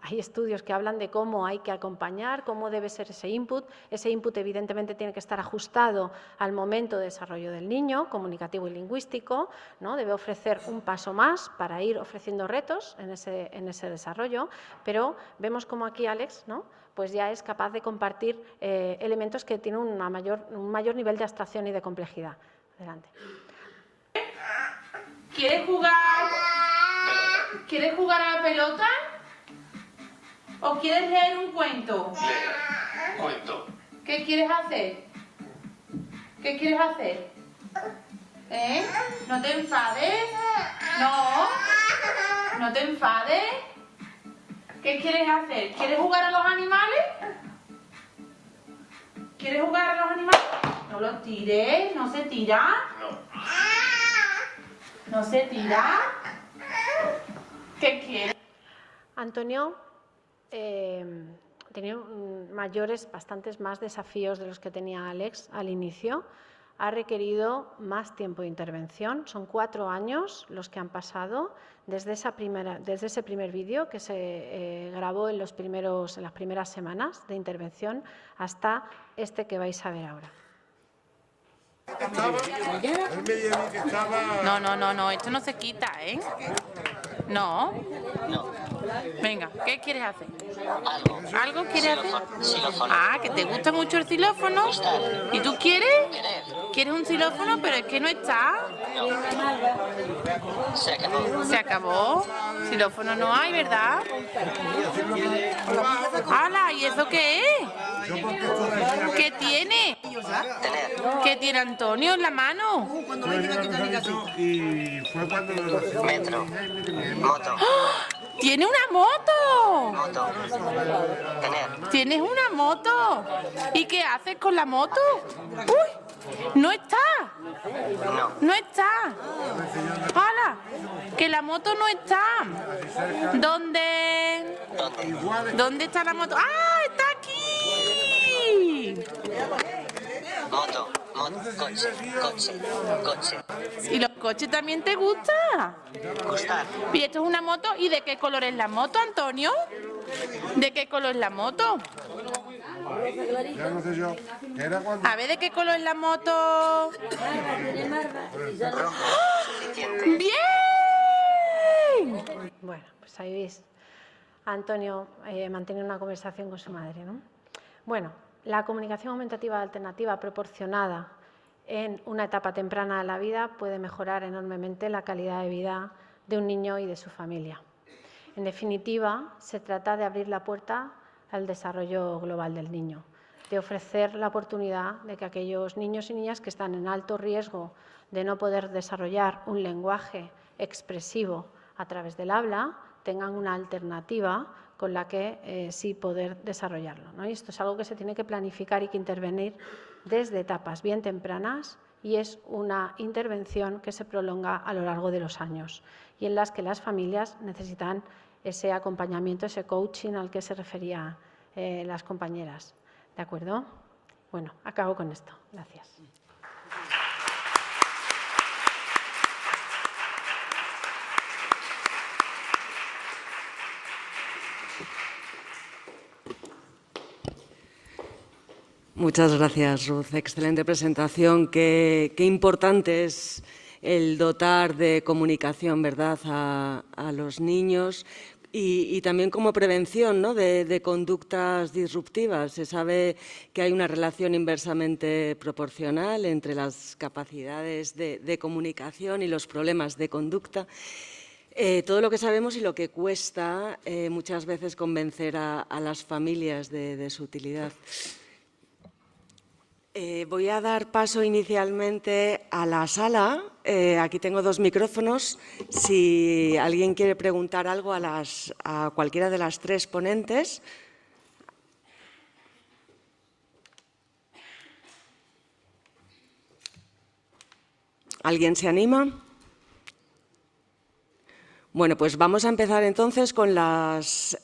hay estudios que hablan de cómo hay que acompañar, cómo debe ser ese input evidentemente tiene que estar ajustado al momento de desarrollo del niño, comunicativo y lingüístico, ¿no? Debe ofrecer un paso más para ir ofreciendo retos en ese desarrollo, pero vemos como aquí Alex, ¿no?, pues ya es capaz de compartir elementos que tienen un mayor nivel de abstracción y de complejidad. Adelante. ¿Quieres jugar a la pelota? ¿O quieres leer un cuento? Leer. Cuento. ¿Qué quieres hacer? ¿Qué quieres hacer? ¿Eh? ¿No te enfades? No te enfades. ¿Qué quieres hacer? ¿Quieres jugar a los animales? ¿Quieres jugar a los animales? No los tires, no se tira. No se tira. ¿Qué quieres? Antonio tenía bastantes más desafíos de los que tenía Alex al inicio. Ha requerido más tiempo de intervención. Son 4 años los que han pasado desde ese primer vídeo que se grabó en las primeras semanas de intervención hasta este que vais a ver ahora. No, esto no se quita, ¿eh? No. Venga, ¿qué quieres hacer? ¿Algo quieres hacer? Ah, que te gusta mucho el xilófono. ¿Y tú quieres? ¿Quieres un xilófono? Pero es que no está. Se acabó. Xilófono no hay, ¿verdad? ¡Hala! ¿Y eso qué es? ¿Qué tiene? ¿Qué tiene Antonio en la mano? Y fue cuando Metro. Moto. ¡Tiene una moto! Moto. Tener. ¿Tienes una moto? ¿Y qué haces con la moto? ¡Uy! ¡No está! No. ¡No está! ¡Hala! ¡Que la moto no está! ¿Dónde? ¿Dónde está la moto? ¡Ah! ¡Está aquí! Moto. Coche. ¿Y los coches también te gustan? Gustar. ¿Y esto es una moto? ¿Y de qué color es la moto, Antonio? ¿De qué color es la moto? ya no sé yo, era cuando A ver, ¿de qué color es la moto? ¡Bien! Bueno, pues ahí veis a Antonio mantener una conversación con su madre, ¿no? Bueno, la comunicación aumentativa alternativa proporcionada en una etapa temprana de la vida puede mejorar enormemente la calidad de vida de un niño y de su familia. En definitiva, se trata de abrir la puerta al desarrollo global del niño, de ofrecer la oportunidad de que aquellos niños y niñas que están en alto riesgo de no poder desarrollar un lenguaje expresivo a través del habla tengan una alternativa con la que sí poder desarrollarlo, ¿no? Y esto es algo que se tiene que planificar y que intervenir desde etapas bien tempranas, y es una intervención que se prolonga a lo largo de los años y en las que las familias necesitan ese acompañamiento, ese coaching al que se refería las compañeras. ¿De acuerdo? Bueno, acabo con esto. Gracias. Muchas gracias, Ruth. Excelente presentación. Qué importante es el dotar de comunicación, ¿verdad?, a los niños y también como prevención, ¿no?, de conductas disruptivas. Se sabe que hay una relación inversamente proporcional entre las capacidades de comunicación y los problemas de conducta. Todo lo que sabemos y lo que cuesta muchas veces convencer a las familias de su utilidad. Voy a dar paso inicialmente a la sala. Aquí tengo 2 micrófonos. Si alguien quiere preguntar algo a cualquiera de las 3 ponentes. ¿Alguien se anima? Bueno, pues vamos a empezar entonces con las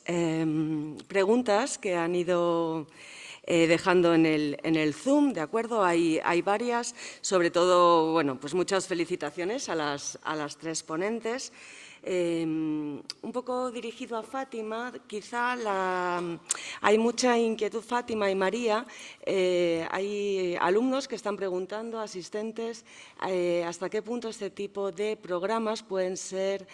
preguntas que han ido dejando en el Zoom, ¿de acuerdo? Hay varias, sobre todo, bueno, pues muchas felicitaciones a las 3 ponentes. Un poco dirigido a Fátima, quizá hay mucha inquietud, Fátima y María. Hay alumnos que están preguntando, asistentes, hasta qué punto este tipo de programas pueden ser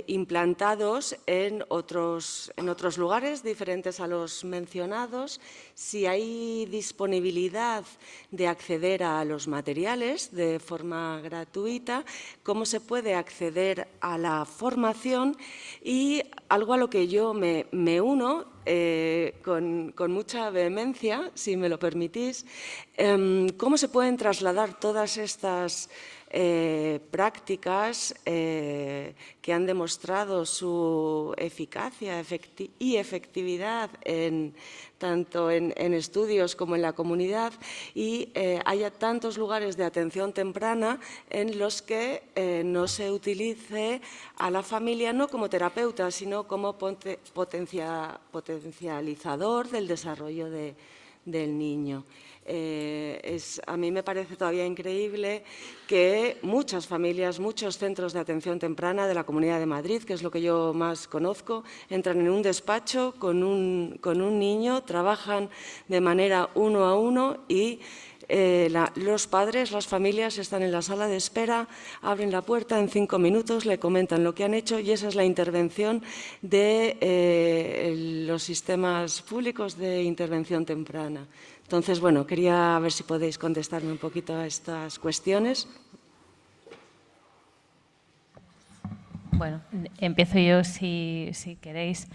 implantados en otros lugares diferentes a los mencionados, si hay disponibilidad de acceder a los materiales de forma gratuita, cómo se puede acceder a la formación y algo a lo que yo me uno con mucha vehemencia, si me lo permitís, cómo se pueden trasladar todas estas prácticas que han demostrado su eficacia y efectividad tanto en estudios como en la comunidad, y haya tantos lugares de atención temprana en los que no se utilice a la familia no como terapeuta, sino como potencializador del desarrollo del niño. A mí me parece todavía increíble que muchas familias, muchos centros de atención temprana de la Comunidad de Madrid, que es lo que yo más conozco, entran en un despacho con un niño, trabajan de manera 1 a 1 y los padres, las familias están en la sala de espera, abren la puerta, en 5 minutos le comentan lo que han hecho y esa es la intervención de los sistemas públicos de intervención temprana. Entonces, bueno, quería ver si podéis contestarme un poquito a estas cuestiones. Bueno, empiezo yo si queréis.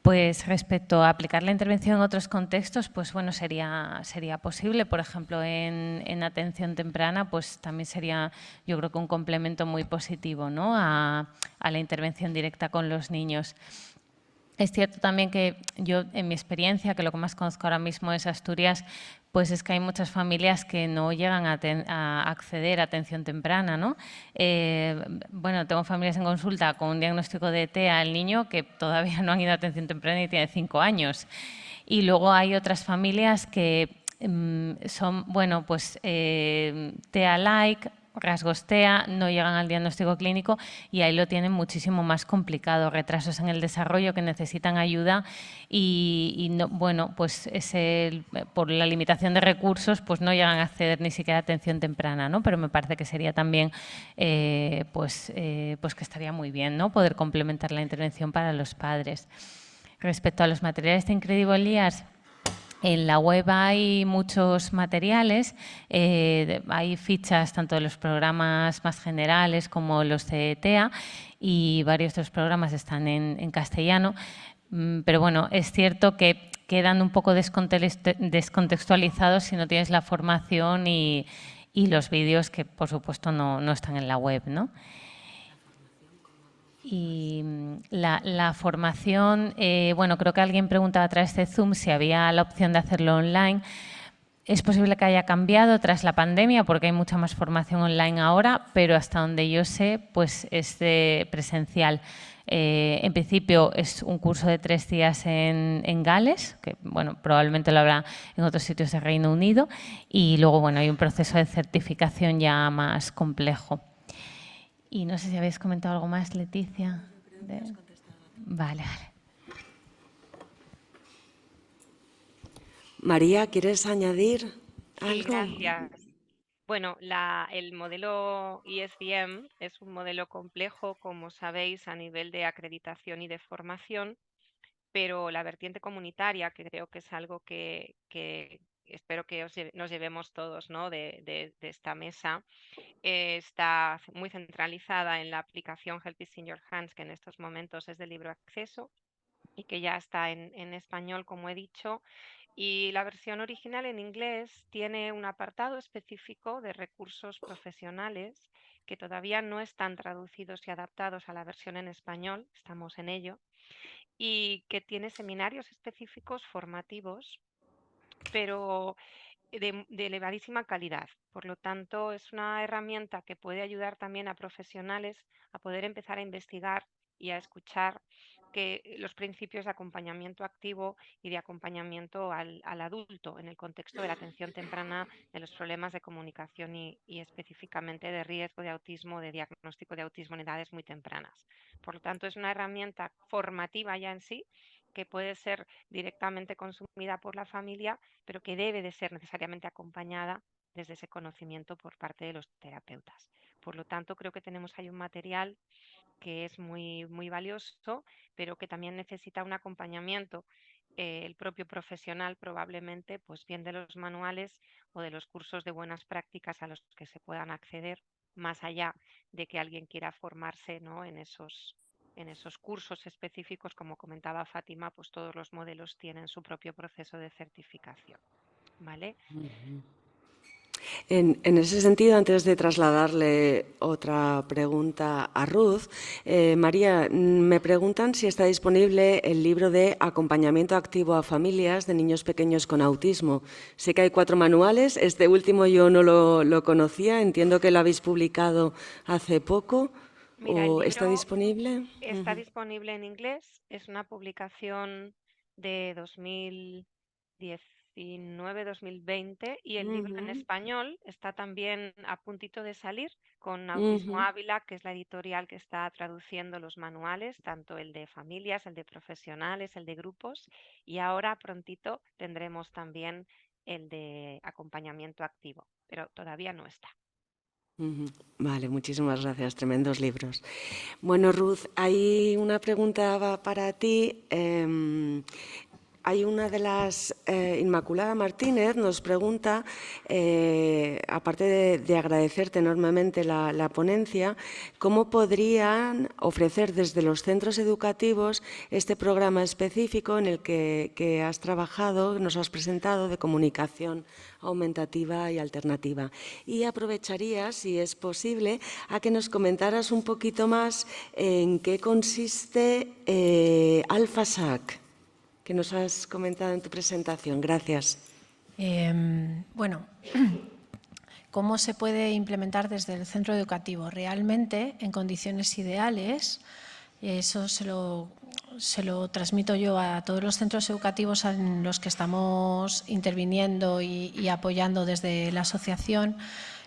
Pues respecto a aplicar la intervención en otros contextos, pues bueno, sería posible. Por ejemplo, en atención temprana, pues también sería, yo creo que un complemento muy positivo, ¿no?, a la intervención directa con los niños. Es cierto también que yo, en mi experiencia, que lo que más conozco ahora mismo es Asturias, pues es que hay muchas familias que no llegan a acceder a atención temprana, ¿no? Bueno, tengo familias en consulta con un diagnóstico de TEA al niño que todavía no han ido a atención temprana y tiene 5 años. Y luego hay otras familias que son, bueno, pues TEA-like, rasgos TEA, no llegan al diagnóstico clínico y ahí lo tienen muchísimo más complicado, retrasos en el desarrollo que necesitan ayuda y no, bueno, pues por la limitación de recursos pues no llegan a acceder ni siquiera a atención temprana, ¿no? Pero me parece que sería también pues que estaría muy bien, ¿no?, poder complementar la intervención para los padres. Respecto a los materiales de Incredible Years, En la web hay muchos materiales, hay fichas tanto de los programas más generales como los de TEA y varios de los programas están en castellano, pero bueno, es cierto que quedan un poco descontextualizados si no tienes la formación y los vídeos que por supuesto no están en la web, ¿no? Y la formación, bueno, creo que alguien preguntaba a través de Zoom si había la opción de hacerlo online. Es posible que haya cambiado tras la pandemia porque hay mucha más formación online ahora, pero hasta donde yo sé, pues es de presencial. En principio es un curso de 3 días en Gales, que bueno, probablemente lo habrá en otros sitios de Reino Unido, y luego bueno, hay un proceso de certificación ya más complejo. Y no sé si habéis comentado algo más, Leticia. Vale. María, ¿quieres añadir algo? Sí, gracias. Bueno, el modelo ISBM es un modelo complejo, como sabéis, a nivel de acreditación y de formación, pero la vertiente comunitaria, que creo que es algo que espero que nos llevemos todos, ¿no?, de esta mesa, está muy centralizada en la aplicación Help is in Your Hands, que en estos momentos es de libre acceso y que ya está en español, como he dicho. Y la versión original en inglés tiene un apartado específico de recursos profesionales que todavía no están traducidos y adaptados a la versión en español, estamos en ello, y que tiene seminarios específicos formativos, pero de elevadísima calidad. Por lo tanto, es una herramienta que puede ayudar también a profesionales a poder empezar a investigar y a escuchar los principios de acompañamiento activo y de acompañamiento al adulto en el contexto de la atención temprana de los problemas de comunicación y específicamente de riesgo de autismo, de diagnóstico de autismo en edades muy tempranas. Por lo tanto, es una herramienta formativa ya en sí, que puede ser directamente consumida por la familia, pero que debe de ser necesariamente acompañada desde ese conocimiento por parte de los terapeutas. Por lo tanto, creo que tenemos ahí un material que es muy, muy valioso, pero que también necesita un acompañamiento. El propio profesional probablemente, pues bien de los manuales o de los cursos de buenas prácticas a los que se puedan acceder, más allá de que alguien quiera formarse, ¿no?, en esos cursos específicos, como comentaba Fátima, pues todos los modelos tienen su propio proceso de certificación, ¿vale? En ese sentido, antes de trasladarle otra pregunta a Ruth, María, me preguntan si está disponible el libro de Acompañamiento activo a familias de niños pequeños con autismo. Sé que hay 4 manuales, este último yo no lo conocía, entiendo que lo habéis publicado hace poco. Mira, ¿O está disponible? Está disponible en inglés, es una publicación de 2019-2020 y el libro en español está también a puntito de salir con Autismo Ávila, que es la editorial que está traduciendo los manuales, tanto el de familias, el de profesionales, el de grupos, y ahora prontito tendremos también el de acompañamiento activo, pero todavía no está. Vale, muchísimas gracias, tremendos libros. Bueno, Ruth, hay una pregunta para ti. Hay una de las, Inmaculada Martínez nos pregunta, aparte de agradecerte enormemente la ponencia, ¿cómo podrían ofrecer desde los centros educativos este programa específico en el que has trabajado, nos has presentado, de comunicación aumentativa y alternativa? Y aprovecharía, si es posible, a que nos comentaras un poquito más en qué consiste AlphaSAC, que nos has comentado en tu presentación. Gracias. Bueno, ¿cómo se puede implementar desde el centro educativo? Realmente, en condiciones ideales, eso se lo transmito yo a todos los centros educativos en los que estamos interviniendo y apoyando desde la asociación.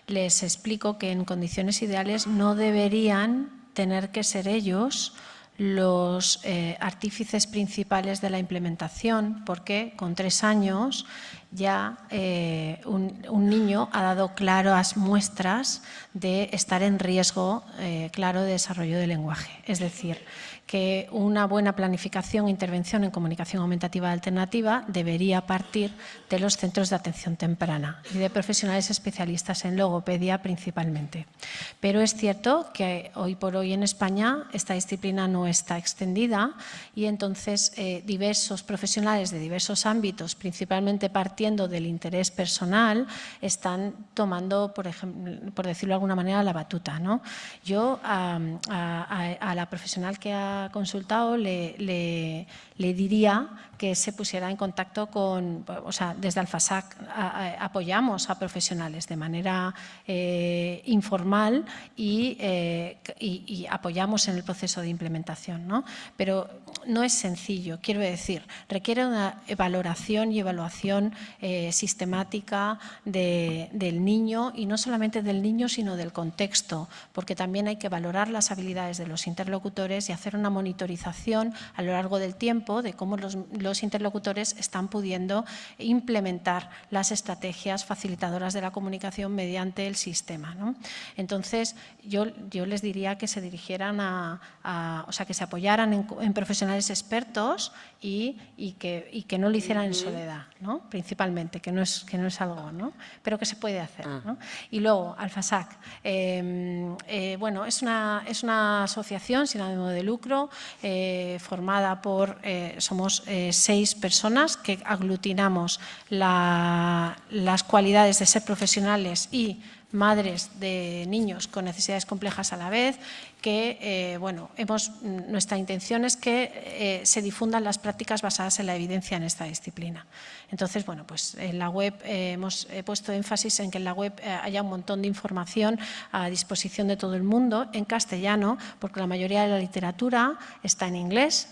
Les explico que en condiciones ideales no deberían tener que ser ellos los artífices principales de la implementación, porque con 3 años ya un niño ha dado claras muestras de estar en riesgo claro de desarrollo del lenguaje. Es decir, que una buena planificación e intervención en comunicación aumentativa alternativa debería partir de los centros de atención temprana y de profesionales especialistas en logopedia principalmente. Pero es cierto que hoy por hoy en España esta disciplina no está extendida y entonces diversos profesionales de diversos ámbitos, principalmente partiendo del interés personal, están tomando, por ejemplo, por decirlo de alguna manera, la batuta, ¿no? Yo a la profesional que ha consultado le diría que se pusiera en contacto con, o sea, desde Alfasac apoyamos a profesionales de manera informal y apoyamos en el proceso de implementación, ¿no? Pero no es sencillo, quiero decir, requiere una valoración y evaluación sistemática del niño, y no solamente del niño, sino del contexto, porque también hay que valorar las habilidades de los interlocutores y hacer una monitorización a lo largo del tiempo de cómo los interlocutores están pudiendo implementar las estrategias facilitadoras de la comunicación mediante el sistema, ¿no? Entonces, yo les diría que se dirigieran o sea, que se apoyaran en profesionales expertos y que no lo hicieran en soledad, ¿no? Principalmente, que no es algo, ¿no? Pero que se puede hacer, ¿no? Y luego, Alfasac, bueno, es una asociación sin ánimo de lucro formada por, somos 6 personas que aglutinamos las cualidades de ser profesionales y madres de niños con necesidades complejas a la vez, que bueno, nuestra intención es que se difundan las prácticas basadas en la evidencia en esta disciplina. Entonces, bueno, pues en la web hemos puesto énfasis en que en la web haya un montón de información a disposición de todo el mundo en castellano, porque la mayoría de la literatura está en inglés,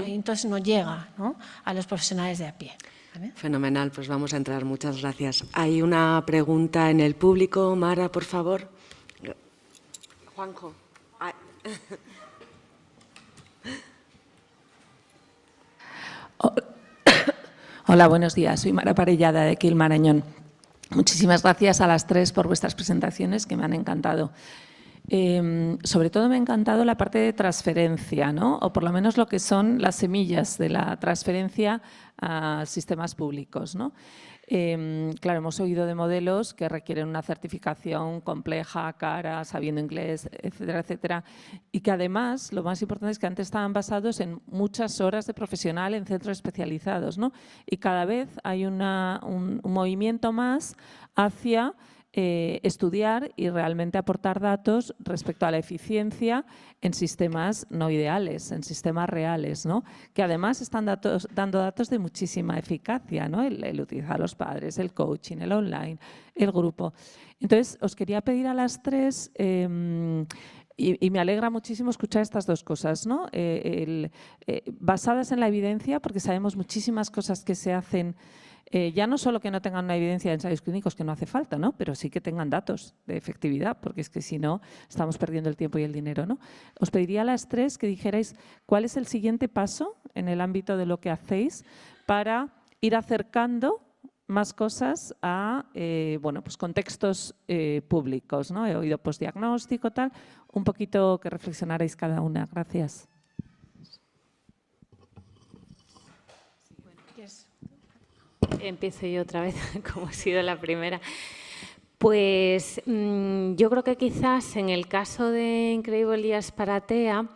y entonces no llega, ¿no?, a los profesionales de a pie. ¿Vale? Fenomenal, pues vamos a entrar. Muchas gracias. Hay una pregunta en el público. Mara, por favor. Juanjo. Hola, buenos días. Soy Mara Parellada, de aquí el Marañón. Muchísimas gracias a las 3 por vuestras presentaciones, que me han encantado. Sobre todo me ha encantado la parte de transferencia, ¿no? O por lo menos lo que son las semillas de la transferencia a sistemas públicos, ¿no? Claro, hemos oído de modelos que requieren una certificación compleja, cara, sabiendo inglés, etcétera, etcétera, y que además lo más importante es que antes estaban basados en muchas horas de profesional en centros especializados, ¿no? Y cada vez hay un movimiento más hacia estudiar y realmente aportar datos respecto a la eficiencia en sistemas no ideales, en sistemas reales, ¿no? Que además están dando datos de muchísima eficacia, ¿no? El utilizar a los padres, el coaching, el online, el grupo. Entonces, os quería pedir a las 3… Y me alegra muchísimo escuchar estas 2 cosas, ¿no? Basadas en la evidencia, porque sabemos muchísimas cosas que se hacen, ya no solo que no tengan una evidencia de ensayos clínicos, que no hace falta, ¿no? Pero sí que tengan datos de efectividad, porque es que si no estamos perdiendo el tiempo y el dinero, ¿no? Os pediría a las 3 que dijerais cuál es el siguiente paso en el ámbito de lo que hacéis para ir acercando más cosas a bueno, pues contextos públicos, ¿no? He oído postdiagnóstico, tal, un poquito que reflexionaréis cada una. Gracias. Empiezo yo otra vez, como ha sido la primera. Pues yo creo que quizás en el caso de Incredible Years para TEA,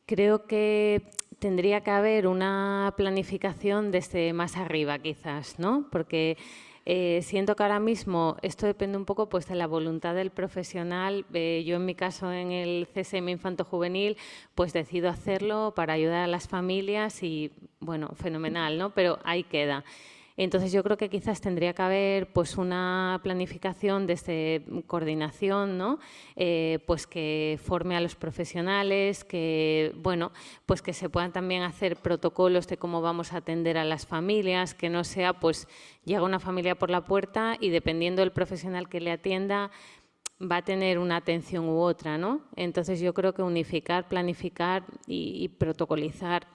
creo que tendría que haber una planificación desde más arriba, quizás, ¿no? Porque siento que ahora mismo esto depende un poco, pues, de la voluntad del profesional. Yo, en mi caso, en el CSM Infanto-Juvenil, pues decido hacerlo para ayudar a las familias y, bueno, fenomenal, ¿no? Pero ahí queda. Entonces, yo creo que quizás tendría que haber, pues, una planificación desde coordinación, ¿no? Pues que forme a los profesionales, que, bueno, pues que se puedan también hacer protocolos de cómo vamos a atender a las familias, que no sea, pues, llega una familia por la puerta y dependiendo del profesional que le atienda, va a tener una atención u otra, ¿no? Entonces, yo creo que unificar, planificar y protocolizar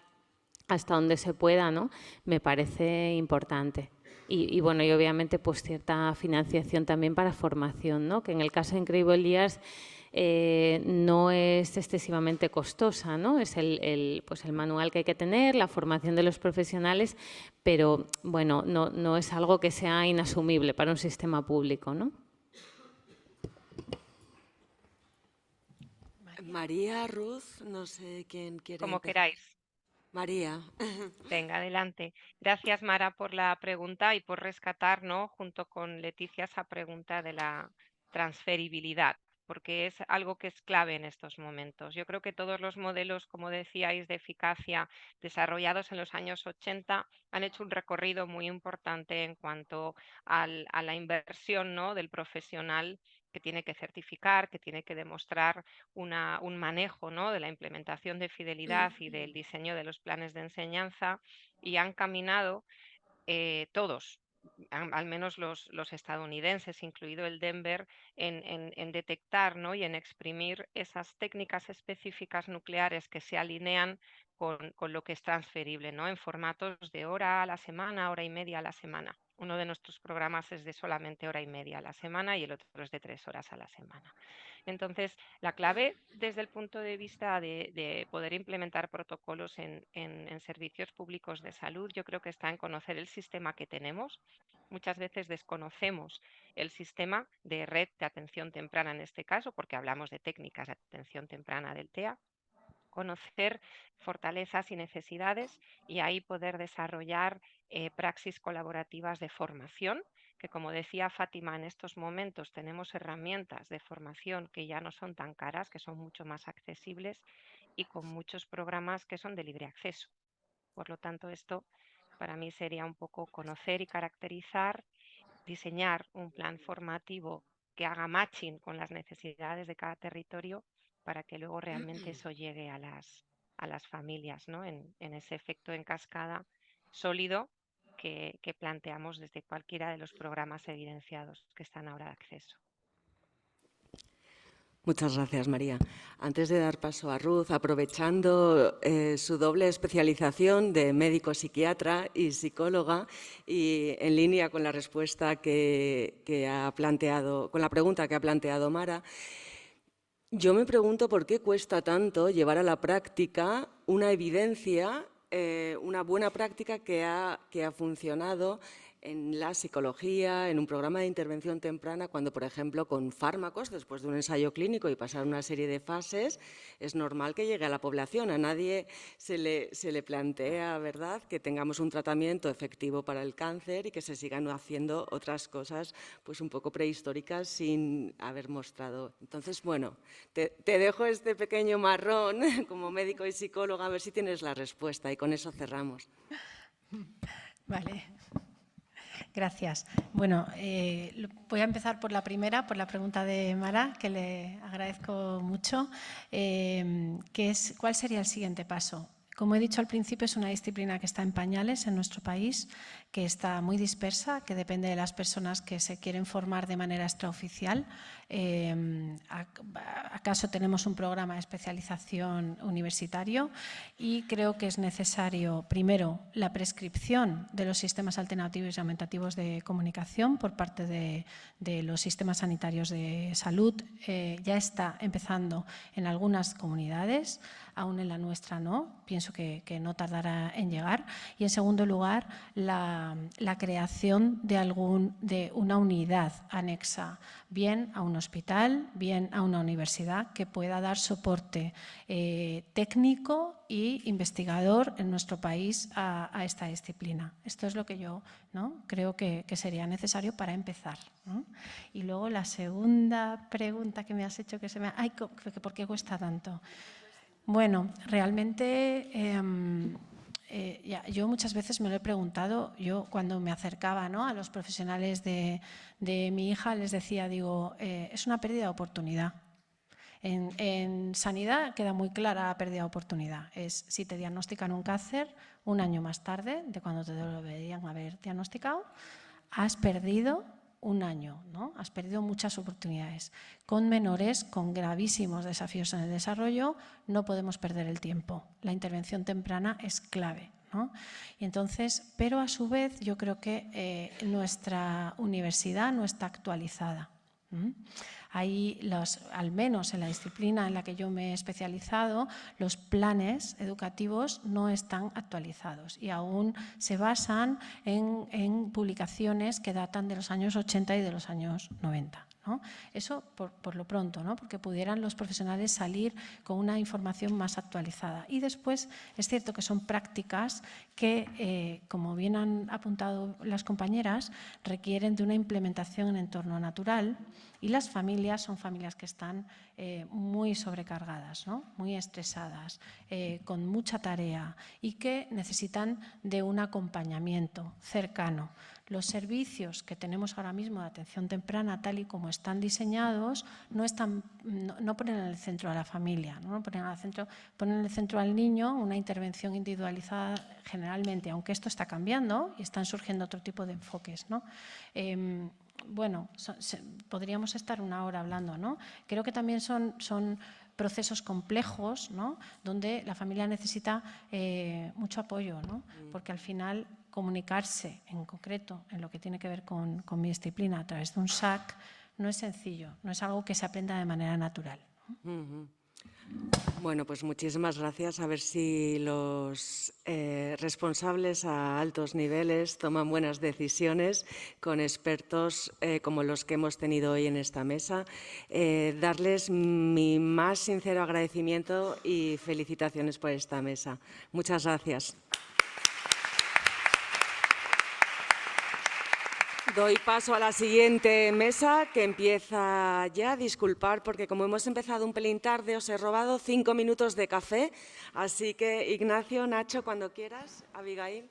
hasta donde se pueda, ¿no? Me parece importante. Y bueno, y obviamente pues cierta financiación también para formación, ¿no? Que en el caso de Incredible Years no es excesivamente costosa, ¿no? Es pues el manual que hay que tener, la formación de los profesionales, pero bueno, no es algo que sea inasumible para un sistema público, ¿no? María, Ruth, no sé quién quiere. Como empezar. queráis. María. Venga, adelante. Gracias, Mara, por la pregunta y por rescatar, ¿no?, junto con Leticia, esa pregunta de la transferibilidad, porque es algo que es clave en estos momentos. Yo creo que todos los modelos, como decíais, de eficacia desarrollados en los años 80 han hecho un recorrido muy importante en cuanto a la inversión, ¿no?, del profesional que tiene que certificar, que tiene que demostrar un manejo, ¿no?, de la implementación de fidelidad y del diseño de los planes de enseñanza, y han caminado todos, al menos los estadounidenses, incluido el Denver, en detectar, ¿no?, y en exprimir esas técnicas específicas nucleares que se alinean con lo que es transferible, ¿no?, en formatos de hora a la semana, hora y media a la semana. Uno de nuestros programas es de solamente hora y media a la semana y el otro es de 3 horas a la semana. Entonces, la clave desde el punto de vista de poder implementar protocolos en servicios públicos de salud, yo creo que está en conocer el sistema que tenemos. Muchas veces desconocemos el sistema de red de atención temprana en este caso, porque hablamos de técnicas de atención temprana del TEA. Conocer fortalezas y necesidades y ahí poder desarrollar praxis colaborativas de formación, que como decía Fátima, en estos momentos tenemos herramientas de formación que ya no son tan caras, que son mucho más accesibles y con muchos programas que son de libre acceso. Por lo tanto, esto para mí sería un poco conocer y caracterizar, diseñar un plan formativo que haga matching con las necesidades de cada territorio para que luego realmente eso llegue a las familias, ¿no?, en ese efecto en cascada sólido que planteamos desde cualquiera de los programas evidenciados que están ahora de acceso. Muchas gracias, María. Antes de dar paso a Ruth, aprovechando su doble especialización de médico psiquiatra y psicóloga, y en línea con la respuesta que ha planteado, con la pregunta que ha planteado Mara, yo me pregunto por qué cuesta tanto llevar a la práctica una evidencia, una buena práctica que ha funcionado en la psicología, en un programa de intervención temprana, cuando, por ejemplo, con fármacos, después de un ensayo clínico y pasar una serie de fases, es normal que llegue a la población. A nadie se le plantea, ¿verdad?, que tengamos un tratamiento efectivo para el cáncer y que se sigan haciendo otras cosas pues un poco prehistóricas sin haber mostrado. Entonces, bueno, te dejo este pequeño marrón como médico y psicóloga, a ver si tienes la respuesta y con eso cerramos. Vale. Gracias. Bueno, voy a empezar por la primera, por la pregunta de Mara, que le agradezco mucho, que es ¿cuál sería el siguiente paso? Como he dicho al principio, es una disciplina que está en pañales en nuestro país, que está muy dispersa, que depende de las personas que se quieren formar de manera extraoficial. ¿Acaso tenemos un programa de especialización universitario? Y creo que es necesario, primero, la prescripción de los sistemas alternativos y aumentativos de comunicación por parte de los sistemas sanitarios de salud. Ya está empezando en algunas comunidades, aún en la nuestra no, pienso que no tardará en llegar. Y en segundo lugar, la creación de una unidad anexa, bien a un hospital, bien a una universidad, que pueda dar soporte técnico e investigador en nuestro país a esta disciplina. Esto es lo que yo, ¿no?, creo que sería necesario para empezar, ¿no? Y luego la segunda pregunta que me has hecho, que se me ha... Ay, ¿por qué cuesta tanto? Bueno, realmente yo muchas veces me lo he preguntado. Yo cuando me acercaba, ¿no?, a los profesionales de mi hija les decía, digo, es una pérdida de oportunidad. En sanidad queda muy clara la pérdida de oportunidad. Es si te diagnostican un cáncer un año más tarde de cuando te deberían haber diagnosticado, has perdido un año, ¿no? Has perdido muchas oportunidades. Con menores, con gravísimos desafíos en el desarrollo, no podemos perder el tiempo. La intervención temprana es clave, ¿no? Y entonces, pero a su vez yo creo que nuestra universidad no está actualizada. Ahí, al menos en la disciplina en la que yo me he especializado, los planes educativos no están actualizados y aún se basan en publicaciones que datan de los años 80 y de los años 90. ¿no? Eso por lo pronto, ¿no? Porque pudieran los profesionales salir con una información más actualizada. Y después es cierto que son prácticas que, como bien han apuntado las compañeras, requieren de una implementación en entorno natural y las familias son familias que están muy sobrecargadas, ¿no? Muy estresadas, con mucha tarea y que necesitan de un acompañamiento cercano. Los servicios que tenemos ahora mismo de atención temprana, tal y como están diseñados, no ponen en el centro a la familia, ¿no? Ponen en el centro al niño, una intervención individualizada generalmente, aunque esto está cambiando y están surgiendo otro tipo de enfoques, ¿no? Bueno, podríamos estar una hora hablando, ¿no? Creo que también son procesos complejos, ¿no? Donde la familia necesita mucho apoyo, ¿no? Porque al final comunicarse en concreto en lo que tiene que ver con mi disciplina a través de un SAC no es sencillo, no es algo que se aprenda de manera natural. Bueno, pues muchísimas gracias. A ver si los responsables a altos niveles toman buenas decisiones con expertos como los que hemos tenido hoy en esta mesa. Darles mi más sincero agradecimiento y felicitaciones por esta mesa. Muchas gracias. Doy paso a la siguiente mesa, que empieza ya. Disculpar, porque como hemos empezado un pelín tarde, os he robado 5 minutos de café. Así que, Ignacio, Nacho, cuando quieras, Abigail.